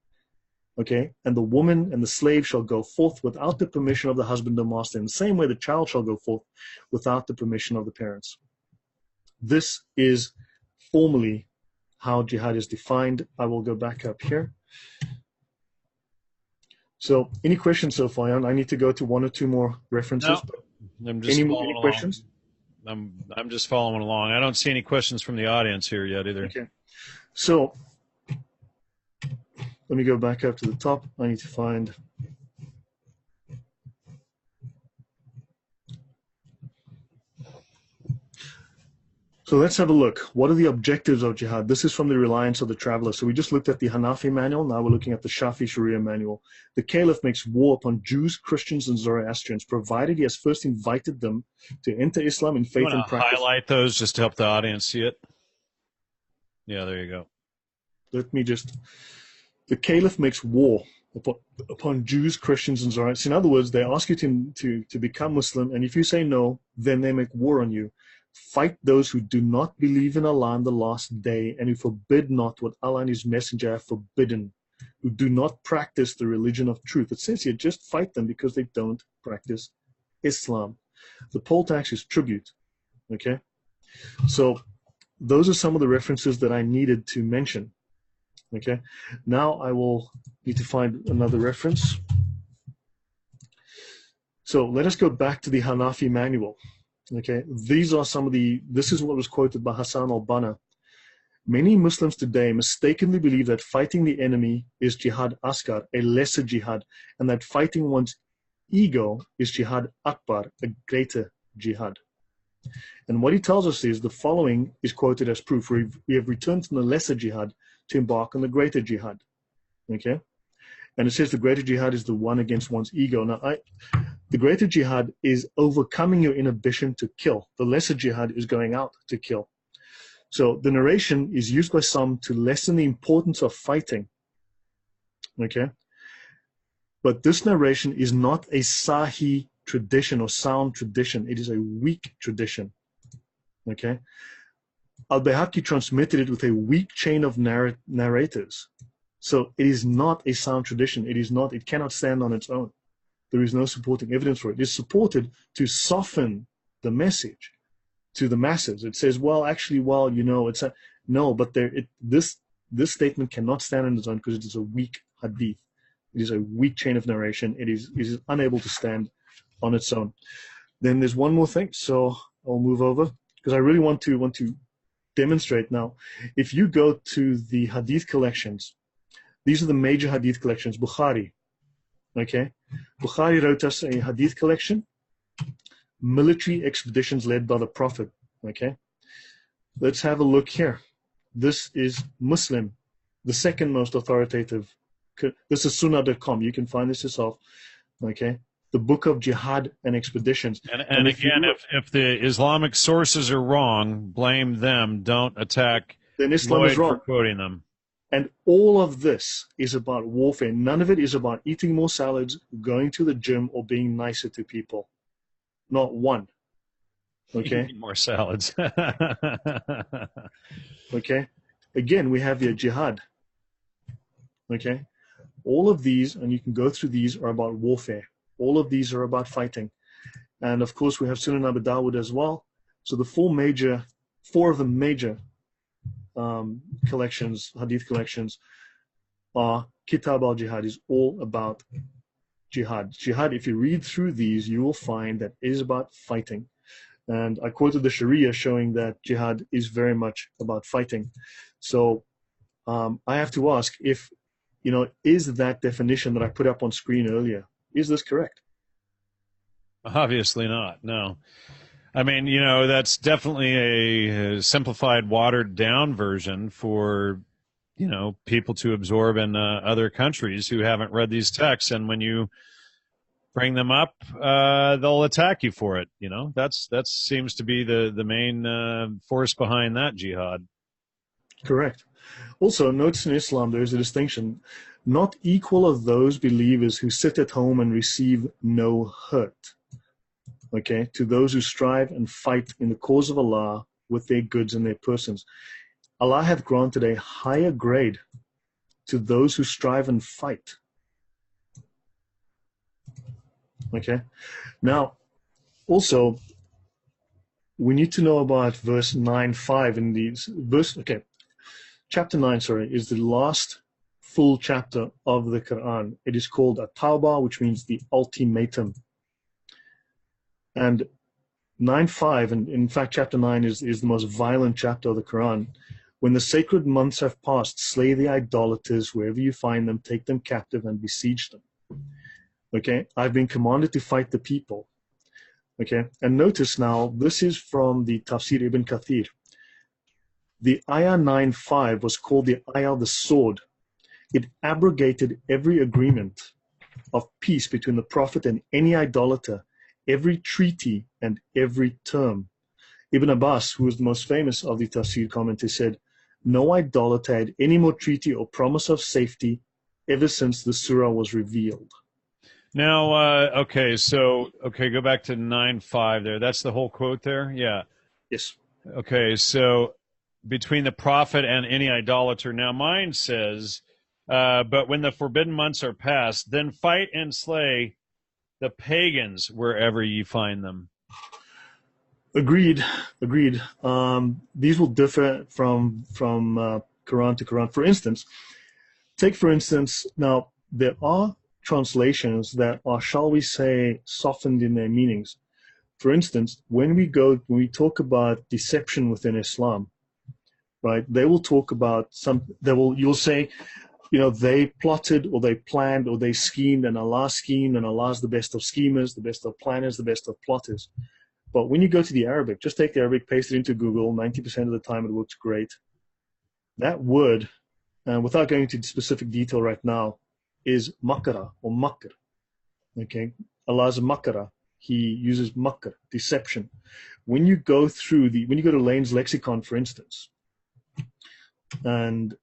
Okay, and the woman and the slave shall go forth without the permission of the husband or master. In the same way, the child shall go forth without the permission of the parents. This is formally how jihad is defined. I will go back up here. So, any questions so far? I need to go to one or two more references. No, I'm just any questions? I'm just following along. I don't see any questions from the audience here yet either. Okay, so let me go back up to the top. I need to find. So let's have a look. What are the objectives of jihad? This is from the Reliance of the Traveler. So we just looked at the Hanafi manual. Now we're looking at the Shafi Sharia manual. The Caliph makes war upon Jews, Christians, and Zoroastrians, provided he has first invited them to enter Islam in faith and practice. Highlight those just to help the audience see it. Yeah, there you go. Let me just. The Caliph makes war upon Jews, Christians, and Zoroastrians. In other words, they ask you to become Muslim, and if you say no, then they make war on you. Fight those who do not believe in Allah on the last day, and who forbid not what Allah and His Messenger have forbidden, who do not practice the religion of truth. It says here, just fight them because they don't practice Islam. The poll tax is tribute. Okay? So those are some of the references that I needed to mention. Okay, now I will need to find another reference. So let us go back to the Hanafi manual. Okay, these are some of this is what was quoted by Hassan al-Banna. Many Muslims today mistakenly believe that fighting the enemy is jihad asghar, a lesser jihad, and that fighting one's ego is jihad akbar, a greater jihad. And what he tells us is the following is quoted as proof. We have returned from the lesser jihad to embark on the greater jihad. Okay? And it says the greater jihad is the one against one's ego. Now, the greater jihad is overcoming your inhibition to kill. The lesser jihad is going out to kill. So the narration is used by some to lessen the importance of fighting. Okay? But this narration is not a Sahih tradition or sound tradition. It is a weak tradition. Okay? Al-Bayhaqi transmitted it with a weak chain of narrators. So it is not a sound tradition. It cannot stand on its own. There is no supporting evidence for it. It is supported to soften the message to the masses. It says, well, actually, it's a, no, but this statement cannot stand on its own because it is a weak hadith. It is a weak chain of narration. It is unable to stand on its own. Then there's one more thing. So I'll move over because I really want to demonstrate now. If you go to the hadith collections, these are the major hadith collections. Bukhari, okay? Bukhari wrote us a hadith collection, military expeditions led by the Prophet, okay? Let's have a look here. This is Muslim, the second most authoritative. This is sunnah.com. You can find this yourself, okay? The book of jihad and expeditions. And again, if the Islamic sources are wrong, blame them. Don't attack then Islam Lloyd is wrong. for quoting them. And all of this is about warfare. None of it is about eating more salads, going to the gym, or being nicer to people. Not one. Okay? Eating more salads. Okay? Again, we have your jihad. Okay? All of these, and you can go through these, are about warfare. All of these are about fighting. And of course, we have Sunan Abu Dawud as well. So the four of the major collections, hadith collections, are Kitab al-Jihad, is all about jihad. Jihad, if you read through these, you will find that it is about fighting. And I quoted the Sharia showing that jihad is very much about fighting. So I have to ask if, is that definition that I put up on screen earlier, is this correct? Obviously not, no. I mean, that's definitely a simplified, watered-down version for, people to absorb in other countries who haven't read these texts. And when you bring them up, they'll attack you for it. That seems to be the main force behind that jihad. Correct. Also, notice in Islam there is a distinction. Not equal of those believers who sit at home and receive no hurt. Okay, to those who strive and fight in the cause of Allah with their goods and their persons. Allah hath granted a higher grade to those who strive and fight. Okay, now also we need to know about verse 9:5 in these chapter 9, is the last full chapter of the Quran. It is called At-Tawbah, which means the ultimatum. And 9:5, and in fact chapter 9 is the most violent chapter of the Quran. When the sacred months have passed, slay the idolaters wherever you find them, take them captive and besiege them. Okay, I've been commanded to fight the people. Okay, and notice now, this is from the Tafsir Ibn Kathir. The ayah 9:5 was called the ayah of the sword. It abrogated every agreement of peace between the Prophet and any idolater, every treaty and every term. Ibn Abbas, who was the most famous of the Tafsir commenters, said, no idolater had any more treaty or promise of safety ever since the surah was revealed. Now, go back to 9:5 there. That's the whole quote there? Yeah. Yes. Okay, so between the Prophet and any idolater. Now mine says, but when the forbidden months are past, then fight and slay the pagans wherever ye find them. Agreed. These will differ from Quran to Quran. For instance, now there are translations that are, shall we say, softened in their meanings. For instance, when we talk about deception within Islam, right? They will talk about you'll say, they plotted or they planned or they schemed, and Allah schemed, and Allah is the best of schemers, the best of planners, the best of plotters. But when you go to the Arabic, just take the Arabic, paste it into Google. 90% of the time it works great. That word, without going into specific detail right now, is makara or makr. Okay, Allah's makara. He uses makr, deception. When you go to Lane's lexicon, for instance, and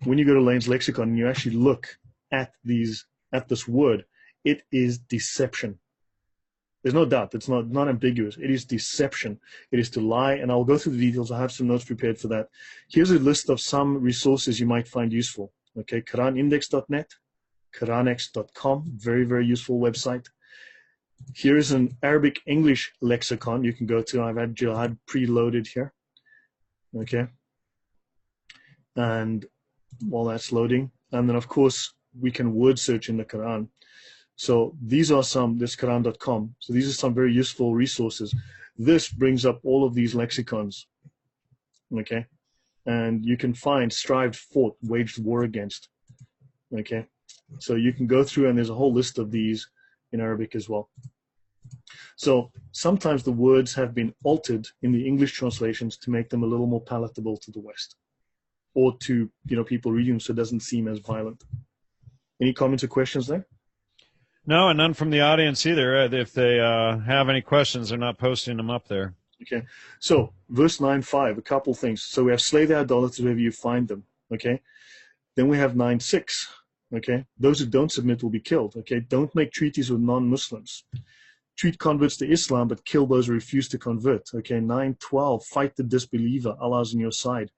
when you go to Lane's lexicon and you actually look at this word, it is deception. There's no doubt. It's not ambiguous. It is deception. It is to lie, and I'll go through the details. I have some notes prepared for that. Here's a list of some resources you might find useful. Okay, QuranIndex.net, QuranX.com, very, very useful website. Here's an Arabic English lexicon you can go to. I've had jihad preloaded here. Okay, and while that's loading, and then of course we can word search in the Quran. So this Quran.com. So these are some very useful resources. This brings up all of these lexicons. Okay, and you can find strived, fought, waged war against. Okay, so you can go through, and there's a whole list of these in Arabic as well. So sometimes the words have been altered in the English translations to make them a little more palatable to the West, or to people reading them, so it doesn't seem as violent. Any comments or questions there? No, and none from the audience either. If they have any questions, they're not posting them up there. Okay, so verse 9:5, a couple things. So we have slay the idolaters wherever you find them. Okay, then we have 9:6. Okay, those who don't submit will be killed. Okay, don't make treaties with non-Muslims. Treat converts to Islam, but kill those who refuse to convert. Okay, 9:12, fight the disbeliever. Allah's on your side.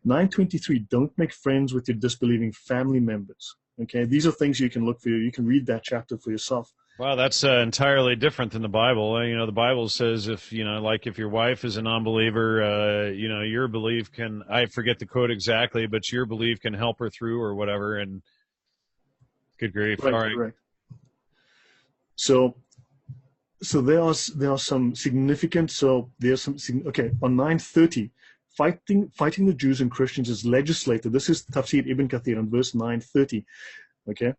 9:23, don't make friends with your disbelieving family members. Okay, these are things you can look for. You can read that chapter for yourself. Wow, that's entirely different than the Bible. The Bible says if your wife is a non-believer, your belief can, I forget the quote exactly, but your belief can help her through or whatever. And good grief. Right, all right. Right. So there are some significant. So there's some. Okay, on 9:30. Fighting the Jews and Christians is legislated. This is Tafsir Ibn Kathir on verse 9:30. Okay?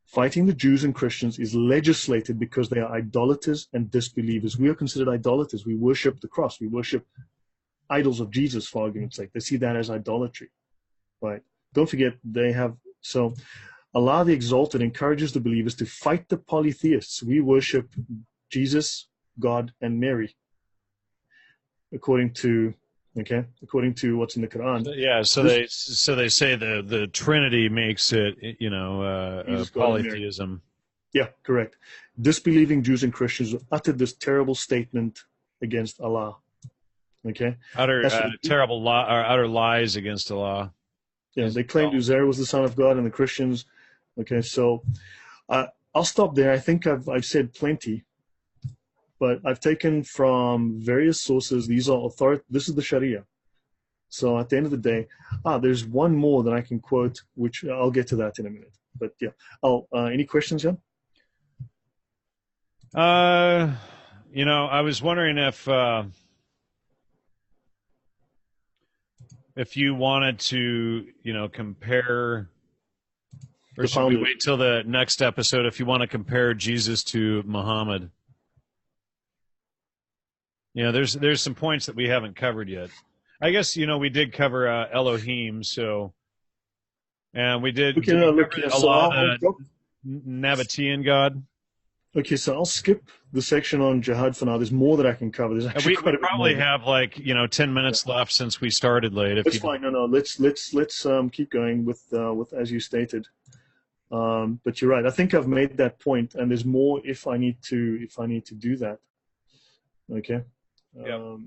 Fighting the Jews and Christians is legislated because they are idolaters and disbelievers. We are considered idolaters. We worship the cross. We worship idols of Jesus, for argument's sake. They see that as idolatry. Right? Don't forget, so Allah the Exalted encourages the believers to fight the polytheists. We worship Jesus, God, and Mary, according to what's in the Quran. Yeah, so they say the Trinity makes it, polytheism. Yeah, correct. Disbelieving Jews and Christians uttered this terrible statement against Allah. Okay, utter lies against Allah. Yeah, they claimed Uzair was the son of God, and the Christians. Okay, so I'll stop there. I think I've said plenty. But I've taken from various sources. These are this is the Sharia. So at the end of the day, there's one more that I can quote, which I'll get to that in a minute. But yeah, any questions, Jan? I was wondering if you wanted to, compare, or should we wait till the next episode if you want to compare Jesus to Muhammad? There's some points that we haven't covered yet. I guess, we did cover Elohim, and we did Allah, the Nabatean God. Okay, so I'll skip the section on jihad for now. There's more that I can cover. There's actually we probably have 10 minutes left since we started late. That's fine. No, let's keep going with as you stated. But you're right. I think I've made that point, and there's more if I need to do that. Okay. Yep.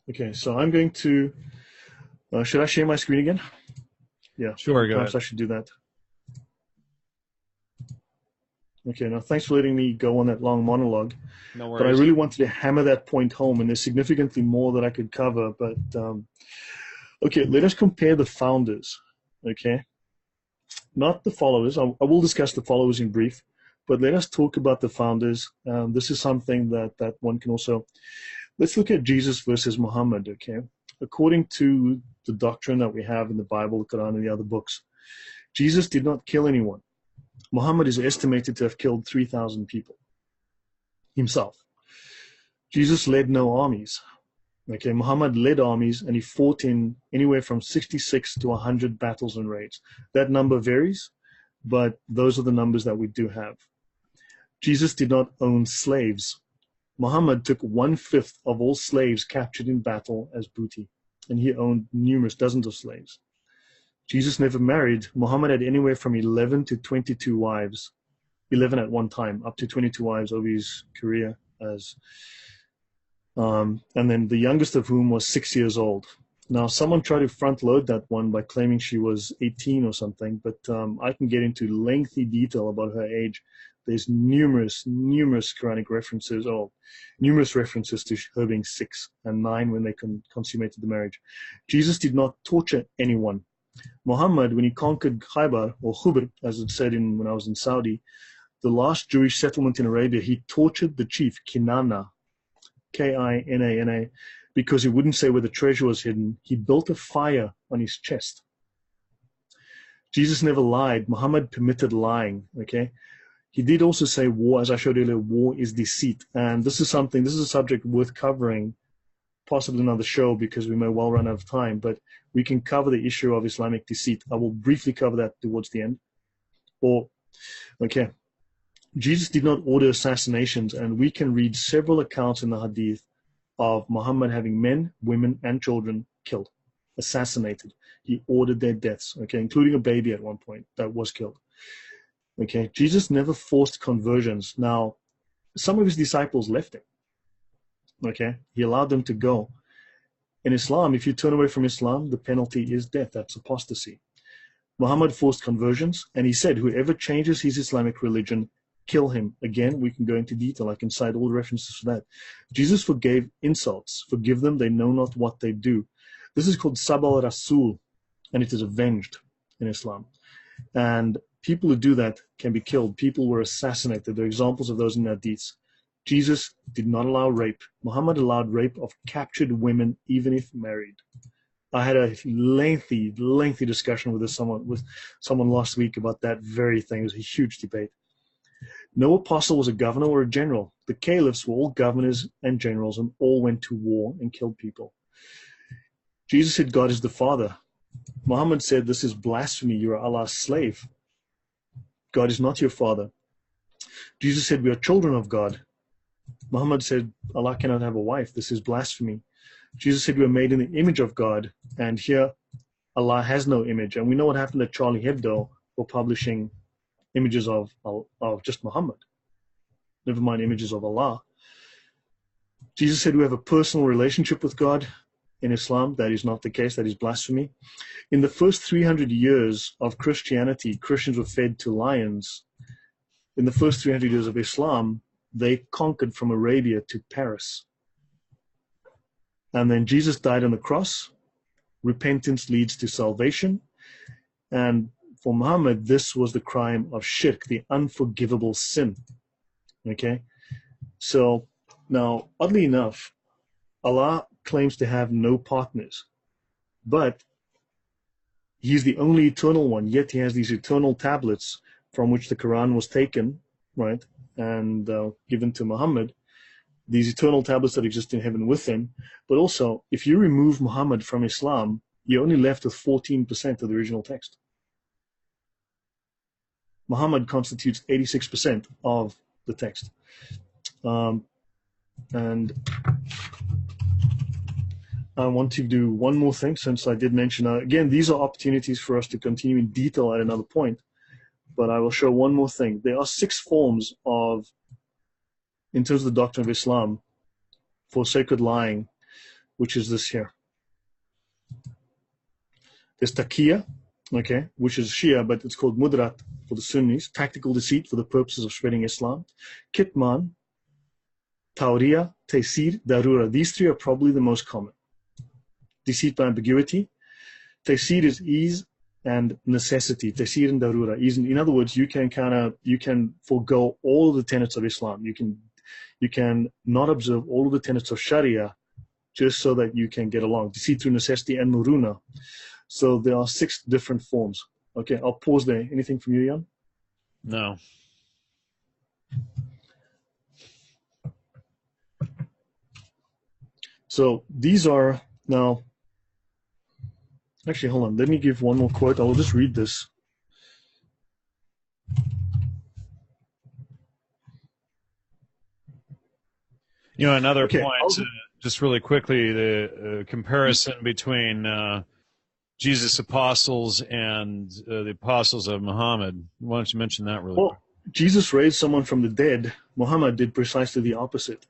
Okay, so I'm going to. Should I share my screen again? Yeah. Sure. Go perhaps ahead. I should do that. Okay. Now, thanks for letting me go on that long monologue. No worries. But I really wanted to hammer that point home, and there's significantly more that I could cover. But okay, let us compare the founders. Okay. Not the followers. I will discuss the followers in brief, but let us talk about the founders. This is something that one can also. Let's look at Jesus versus Muhammad. Okay, according to the doctrine that we have in the Bible, the Quran, and the other books, Jesus did not kill anyone. Muhammad is estimated to have killed 3,000 people himself. Jesus led no armies. Okay, Muhammad led armies, and he fought in anywhere from 66 to 100 battles and raids. That number varies, but those are the numbers that we do have. Jesus did not own slaves. Muhammad took 1/5 of all slaves captured in battle as booty, and he owned numerous dozens of slaves. Jesus never married. Muhammad had anywhere from 11 to 22 wives, 11 at one time, up to 22 wives over his career as and then the youngest of whom was 6 years old. Now, someone tried to front load that one by claiming she was 18 or something, but I can get into lengthy detail about her age. There's numerous Quranic references, or numerous references to her being 6 and 9 when they consummated the marriage. Jesus did not torture anyone. Muhammad, when he conquered Khaybar, or Khubr, as it said when I was in Saudi, the last Jewish settlement in Arabia, he tortured the chief, Kinana, K-I-N-A-N-A, because he wouldn't say where the treasure was hidden. He built a fire on his chest. Jesus never lied. Muhammad permitted lying, okay? He did also say war, as I showed earlier, war is deceit. And this is a subject worth covering, possibly another show, because we may well run out of time, but we can cover the issue of Islamic deceit. I will briefly cover that towards the end. Okay. Jesus did not order assassinations, and we can read several accounts in the Hadith of Muhammad having men, women, and children killed, assassinated. He ordered their deaths, okay, including a baby at one point that was killed. Okay, Jesus never forced conversions. Now, some of his disciples left him. Okay, he allowed them to go. In Islam, if you turn away from Islam, the penalty is death. That's apostasy. Muhammad forced conversions, and he said, whoever changes his Islamic religion, kill him. Again, we can go into detail. I can cite all the references for that. Jesus forgave insults. Forgive them, they know not what they do. This is called Sab al-Rasul, and it is avenged in Islam. And people who do that can be killed. People were assassinated. There are examples of those in hadiths. Jesus did not allow rape. Muhammad allowed rape of captured women, even if married. I had a lengthy discussion with someone last week about that very thing. It was a huge debate. No apostle was a governor or a general. The caliphs were all governors and generals, and all went to war and killed people. Jesus said God is the Father. Muhammad said this is blasphemy. You are Allah's slave. God is not your father. Jesus said we are children of God. Muhammad said Allah cannot have a wife. This is blasphemy. Jesus said we are made in the image of God, and here Allah has no image. And we know what happened at Charlie Hebdo for publishing images of just Muhammad, never mind images of Allah. Jesus said we have a personal relationship with God. In Islam, that is not the case. That is blasphemy. In the first 300 years of Christianity, Christians were fed to lions. In the first 300 years of Islam, they conquered from Arabia to Paris. And then Jesus died on the cross. Repentance leads to salvation. And for Muhammad, this was the crime of shirk, the unforgivable sin. Okay? So, now, oddly enough, Allah claims to have no partners, but He's the only eternal one, yet He has these eternal tablets from which the Quran was taken, right, and given to Muhammad, these eternal tablets that exist in heaven with Him. But also, if you remove Muhammad from Islam, you're only left with 14% of the original text. Muhammad constitutes 86% of the text. And I want to do one more thing, since I did mention, again, these are opportunities for us to continue in detail at another point, but I will show one more thing. There are 6 forms in terms of the doctrine of Islam, for sacred lying, which is this here. There's taqiyya, okay, which is Shia, but it's called mudrat for the Sunnis, tactical deceit for the purposes of spreading Islam. Kitman, tawriya, taysir, darura. These 3 are probably the most common. Deceit by ambiguity. Taysir is ease and necessity. Taysir and darura. Ease, in other words, you can forego all of the tenets of Islam. You can not observe all of the tenets of Sharia just so that you can get along. Deceit through necessity and muruna. So there are 6 different forms. Okay, I'll pause there. Anything from you, Jan? No. So these are now, actually, hold on. Let me give one more quote. I will just read this. Another Okay. point, just really quickly, the comparison between Jesus' apostles and the apostles of Muhammad. Why don't you mention that really quick? Well, Jesus raised someone from the dead. Muhammad did precisely the opposite.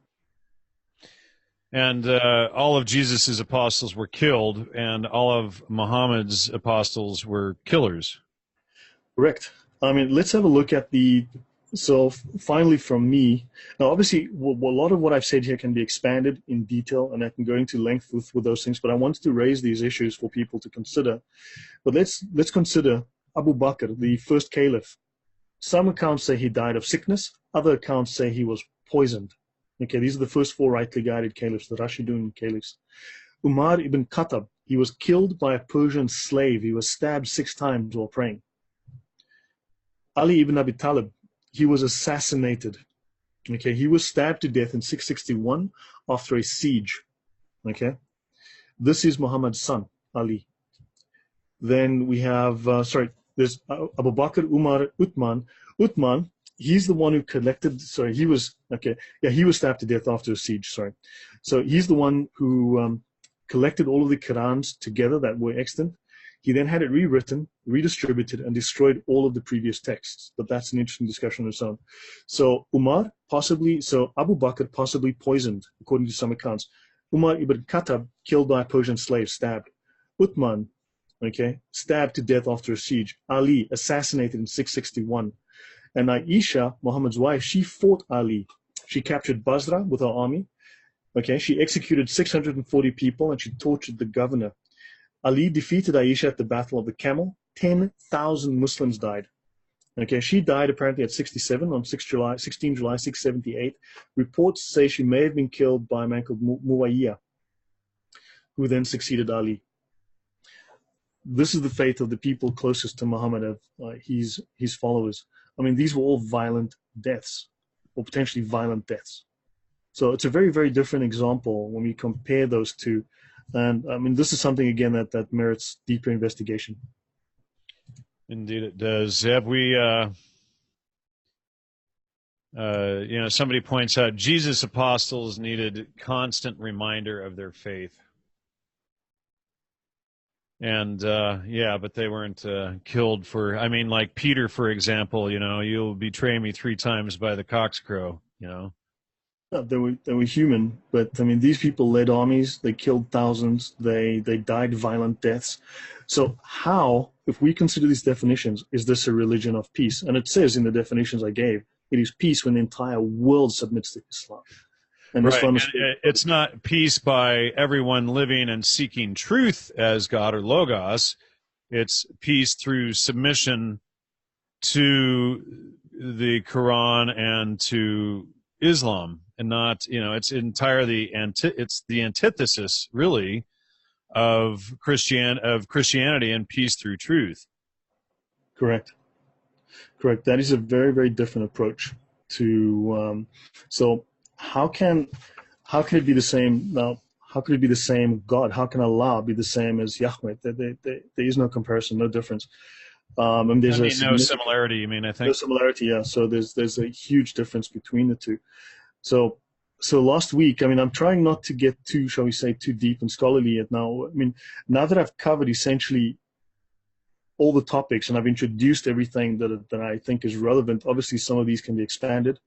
And all of Jesus' apostles were killed, and all of Muhammad's apostles were killers. Correct. I mean, let's have a look at the. So finally, from me, now obviously, a lot of what I've said here can be expanded in detail, and I can go into length with those things. But I wanted to raise these issues for people to consider. But let's consider Abu Bakr, the first caliph. Some accounts say he died of sickness. Other accounts say he was poisoned. Okay, these are the first four rightly guided caliphs, the Rashidun caliphs. Umar ibn Khattab, he was killed by a Persian slave. He was stabbed 6 times while praying. Ali ibn Abi Talib, he was assassinated. Okay, he was stabbed to death in 661 after a siege. Okay, this is Muhammad's son, Ali. Then we have, there's Abu Bakr, Umar, Uthman. Uthman, he's the one who collected, he was stabbed to death after a siege, So he's the one who collected all of the Qurans together that were extant. He then had it rewritten, redistributed, and destroyed all of the previous texts. But that's an interesting discussion on its own. So Abu Bakr possibly poisoned, according to some accounts. Umar ibn Khattab killed by a Persian slave, stabbed. Uthman, stabbed to death after a siege. Ali, assassinated in 661. And Aisha, Muhammad's wife, she fought Ali. She captured Basra with her army. She executed 640 people and she tortured the governor. Ali defeated Aisha at the Battle of the Camel. 10,000 Muslims died. She died apparently at 67 on 16 July 678. Reports say she may have been killed by a man called Muawiyah, who then succeeded Ali. This is the fate of the people closest to Muhammad, of his followers. I mean, these were all violent deaths, or potentially violent deaths. So it's a very, very different example when we compare those two. And I mean, this is something, again, that merits deeper investigation. Indeed it does. Have we, somebody points out Jesus' apostles needed constant reminder of their faith. And, but they weren't killed for, like Peter, for example, you'll betray me 3 times by the cock's crow, They were human, but I mean, these people led armies. They killed thousands. They died violent deaths. So how, if we consider these definitions, is this a religion of peace? And it says in the definitions I gave, it is peace when the entire world submits to Islam. And right. And it's not peace by everyone living and seeking truth as God or Logos. It's peace through submission to the Quran and to Islam, and not, it's entirely it's the antithesis, really, of Christianity and peace through truth. Correct. That is a very, very different approach to. So how can it be the same now? How could it be the same God? How can Allah be the same as Yahweh? There is no comparison, no difference. There's no similarity. I think no similarity. Yeah. So there's a huge difference between the two. So last week, I'm trying not to get too, shall we say, too deep and scholarly yet now. Now that I've covered essentially all the topics and I've introduced everything that I think is relevant, obviously some of these can be expanded.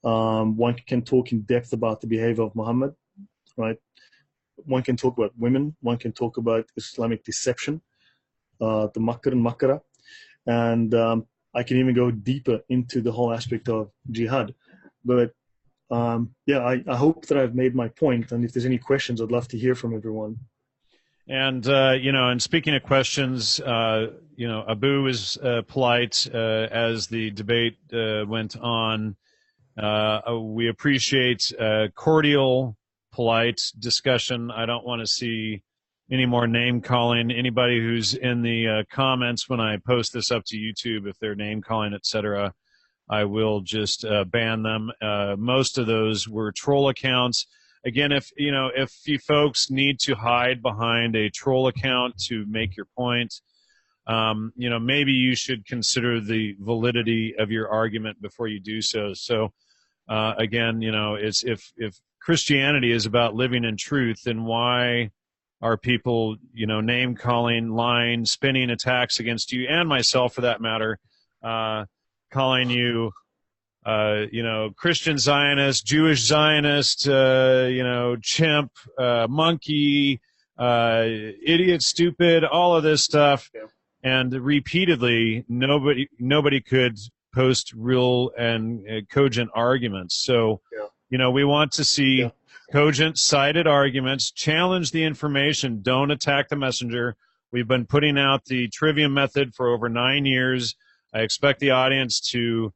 One can talk in depth about the behavior of Muhammad, right? One can talk about women. One can talk about Islamic deception, the Makr and Makara. And I can even go deeper into the whole aspect of jihad. But I hope that I've made my point. And if there's any questions, I'd love to hear from everyone. And, and speaking of questions, Abu was polite as the debate went on. We appreciate cordial, polite discussion. I don't want to see any more name calling. Anybody who's in the comments when I post this up to YouTube, if they're name calling, etc., I will just ban them. Most of those were troll accounts. Again, if you folks need to hide behind a troll account to make your point, maybe you should consider the validity of your argument before you do so. So, again, it's if Christianity is about living in truth, then why are people, name calling, lying, spinning attacks against you and myself, for that matter, calling you, Christian Zionist, Jewish Zionist, chimp, monkey, idiot, stupid, all of this stuff. Yeah. And repeatedly, nobody could post real and cogent arguments. So, we want to see cogent, cited arguments, challenge the information, don't attack the messenger. We've been putting out the Trivium method for over 9 years. I expect the audience to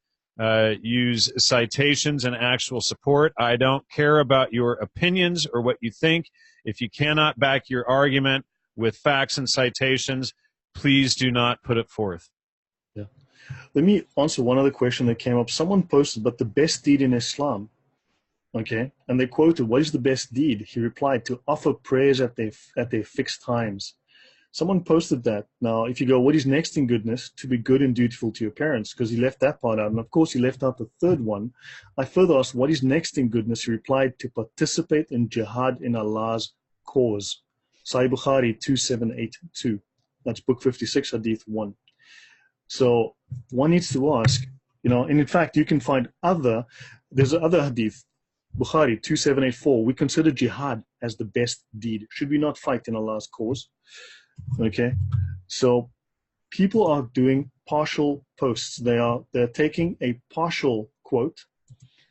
use citations and actual support. I don't care about your opinions or what you think. If you cannot back your argument with facts and citations, please do not put it forth. Yeah. Let me answer one other question that came up. Someone posted, but the best deed in Islam, okay? And they quoted, what is the best deed? He replied, to offer prayers at their fixed times. Someone posted that. Now, if you go, what is next in goodness? To be good and dutiful to your parents, because he left that part out. And of course, he left out the third one. I further asked, what is next in goodness? He replied, to participate in jihad in Allah's cause. Sahih Bukhari 2782. That's book 56, hadith 1. So one needs to ask, and in fact, you can find there's other hadith, Bukhari 2784. We consider jihad as the best deed. Should we not fight in Allah's cause? Okay, so people are doing partial posts. They're taking a partial quote,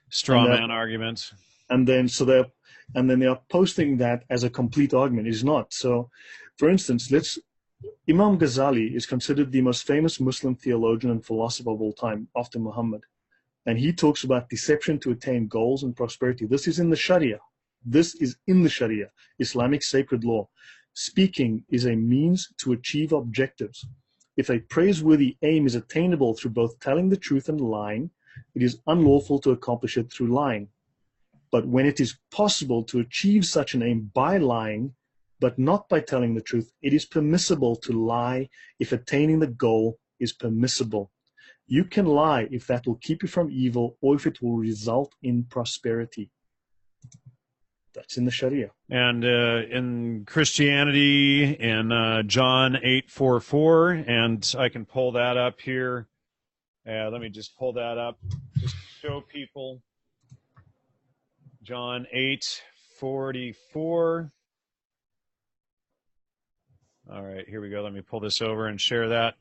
straw man arguments, and then they are posting that as a complete argument. It is not. So, for instance, Imam Ghazali is considered the most famous Muslim theologian and philosopher of all time after Muhammad, and he talks about deception to attain goals and prosperity. This is in the Sharia. This is in the Sharia, Islamic sacred law. Speaking is a means to achieve objectives. If a praiseworthy aim is attainable through both telling the truth and lying, it is unlawful to accomplish it through lying. But when it is possible to achieve such an aim by lying, but not by telling the truth, it is permissible to lie if attaining the goal is permissible. You can lie if that will keep you from evil or if it will result in prosperity. That's in the Sharia. And in Christianity, in John 8:44, and I can pull that up here. Let me just pull that up just to show people. John 8:44. All right, here we go. Let me pull this over and share that.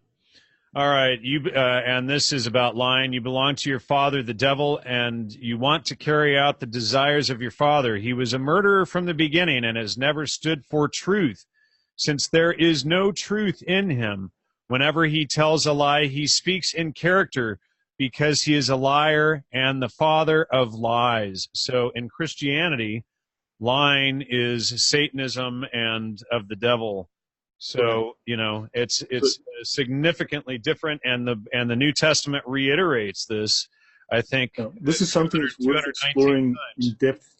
All right, and this is about lying. You belong to your father, the devil, and you want to carry out the desires of your father. He was a murderer from the beginning and has never stood for truth, since there is no truth in him. Whenever he tells a lie, he speaks in character, because he is a liar and the father of lies. So in Christianity, lying is Satanism and of the devil. So, it's significantly different, and the New Testament reiterates this. I think this is something that's worth exploring in depth.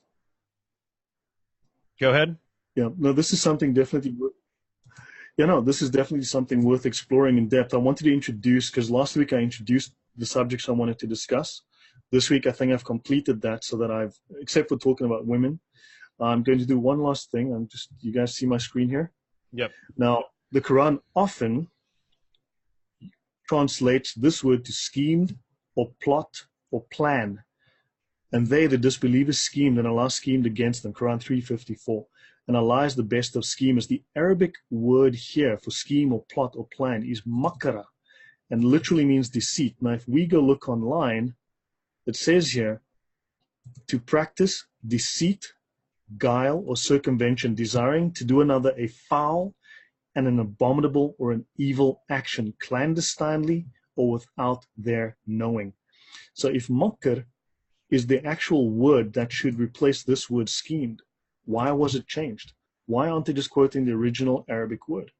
Go ahead. Yeah, no, this is something definitely. This is definitely something worth exploring in depth. I wanted to introduce, because last week I introduced the subjects I wanted to discuss. This week I think I've completed that, so that except for talking about women, I'm going to do one last thing. You guys see my screen here? Yep. Now, the Quran often translates this word to schemed or plot or plan. And they, the disbelievers, schemed, and Allah schemed against them. Quran 3:54. And Allah is the best of schemers. The Arabic word here for scheme or plot or plan is makara, and literally means deceit. Now, if we go look online, it says here, to practice deceit, guile, or circumvention, desiring to do another a foul and an abominable or an evil action, clandestinely or without their knowing. So if makr is the actual word that should replace this word schemed, why was it changed? why aren't they just quoting the original Arabic word?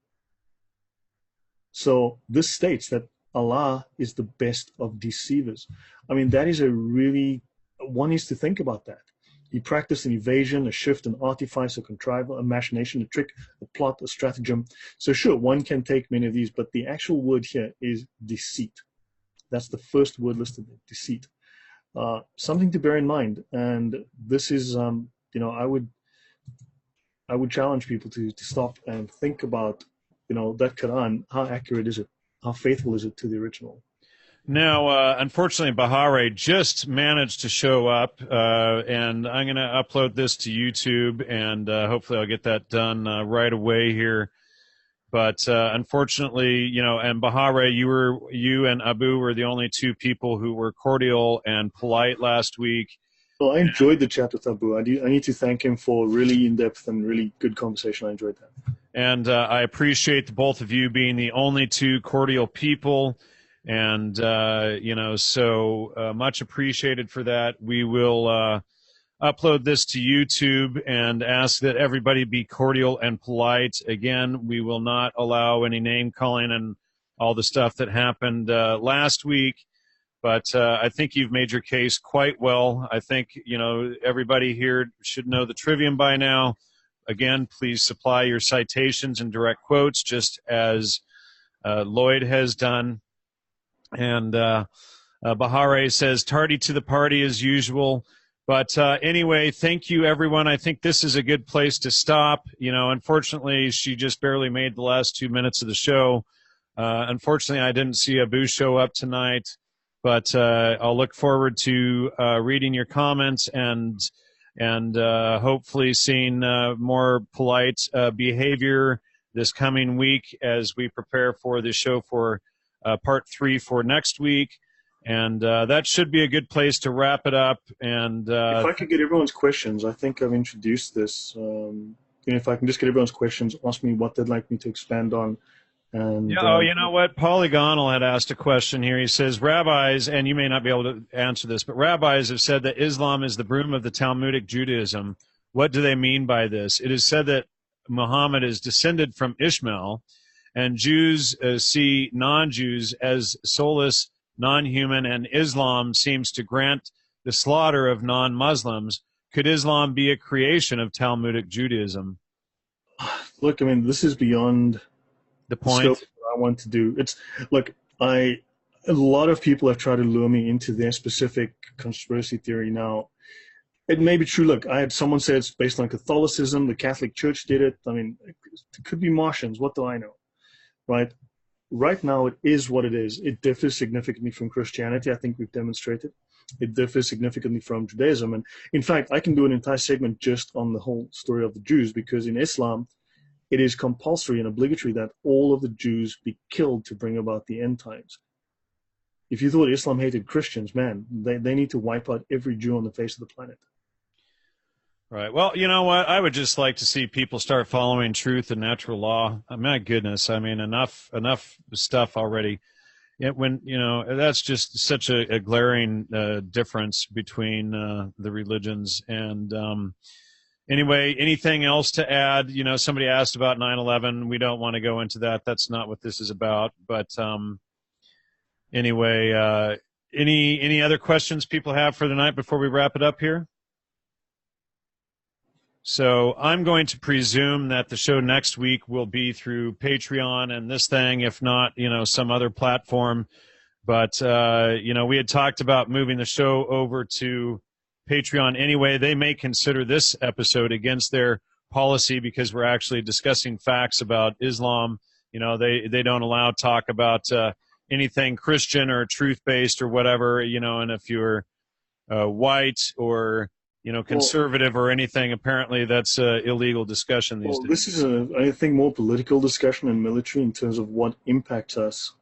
So this states that Allah is the best of deceivers. I mean, that is one needs to think about that. He practiced an evasion, a shift, an artifice, a contrival, a machination, a trick, a plot, a stratagem. So sure, one can take many of these, but the actual word here is deceit. That's the first word listed, deceit. Something to bear in mind. And this is, I would challenge people to stop and think about, that Quran. How accurate is it? How faithful is it to the original? Now, unfortunately, Bahare just managed to show up, and I'm going to upload this to YouTube, and hopefully I'll get that done right away here. But unfortunately, and Bahare, you and Abu were the only two people who were cordial and polite last week. Well, I enjoyed the chat with Abu. I need to thank him for really in-depth and really good conversation. I enjoyed that. And I appreciate the both of you being the only two cordial people. And, so much appreciated for that. We will upload this to YouTube and ask that everybody be cordial and polite. Again, we will not allow any name calling and all the stuff that happened last week. But I think you've made your case quite well. I think, everybody here should know the trivium by now. Again, please supply your citations and direct quotes, just as Lloyd has done. And Bahare says, tardy to the party as usual. But anyway, thank you, everyone. I think this is a good place to stop. Unfortunately, she just barely made the last 2 minutes of the show. Unfortunately, I didn't see Abu show up tonight. But I'll look forward to reading your comments and hopefully seeing more polite behavior this coming week as we prepare for the show for part 3 for next week. And that should be a good place to wrap it up. And if I could get everyone's questions, I think I've introduced this. If I can just get everyone's questions, ask me what they'd like me to expand on. And, you know what? Polygonal had asked a question here. He says, rabbis, and you may not be able to answer this, but rabbis have said that Islam is the broom of the Talmudic Judaism. What do they mean by this? It is said that Muhammad is descended from Ishmael, and Jews see non-Jews as soulless, non-human, and Islam seems to grant the slaughter of non-Muslims. Could Islam be a creation of Talmudic Judaism? Look, this is beyond the point scope I want to do. A lot of people have tried to lure me into their specific conspiracy theory. Now, it may be true. Look, I had someone say it's based on Catholicism. The Catholic Church did it. It could be Martians. What do I know? Right? Right now, it is what it is. It differs significantly from Christianity. I think we've demonstrated. It differs significantly from Judaism. And in fact, I can do an entire segment just on the whole story of the Jews, because in Islam, it is compulsory and obligatory that all of the Jews be killed to bring about the end times. If you thought Islam hated Christians, man, they need to wipe out every Jew on the face of the planet. Right. Well, you know what? I would just like to see people start following truth and natural law. My goodness. Enough stuff already. That's just such a glaring difference between the religions. And anyway, anything else to add? Somebody asked about 9/11. We don't want to go into that. That's not what this is about. But anyway, any other questions people have for the night before we wrap it up here? So I'm going to presume that the show next week will be through Patreon and this thing, if not, some other platform. But, we had talked about moving the show over to Patreon anyway. They may consider this episode against their policy because we're actually discussing facts about Islam. They don't allow talk about anything Christian or truth-based or whatever, and if you're white or conservative or anything, apparently that's illegal discussion these days. This is I think, more political discussion and military in terms of what impacts us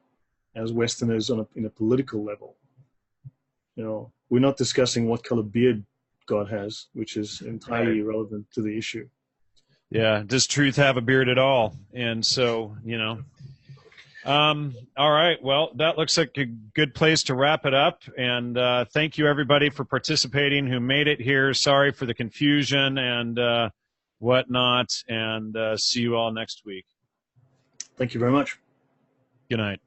as Westerners in a political level. We're not discussing what color beard God has, which is entirely irrelevant to the issue. Yeah, does truth have a beard at all? And so, all right. Well, that looks like a good place to wrap it up. And thank you, everybody, for participating who made it here. Sorry for the confusion. And, whatnot, and see you all next week. Thank you very much. Good night.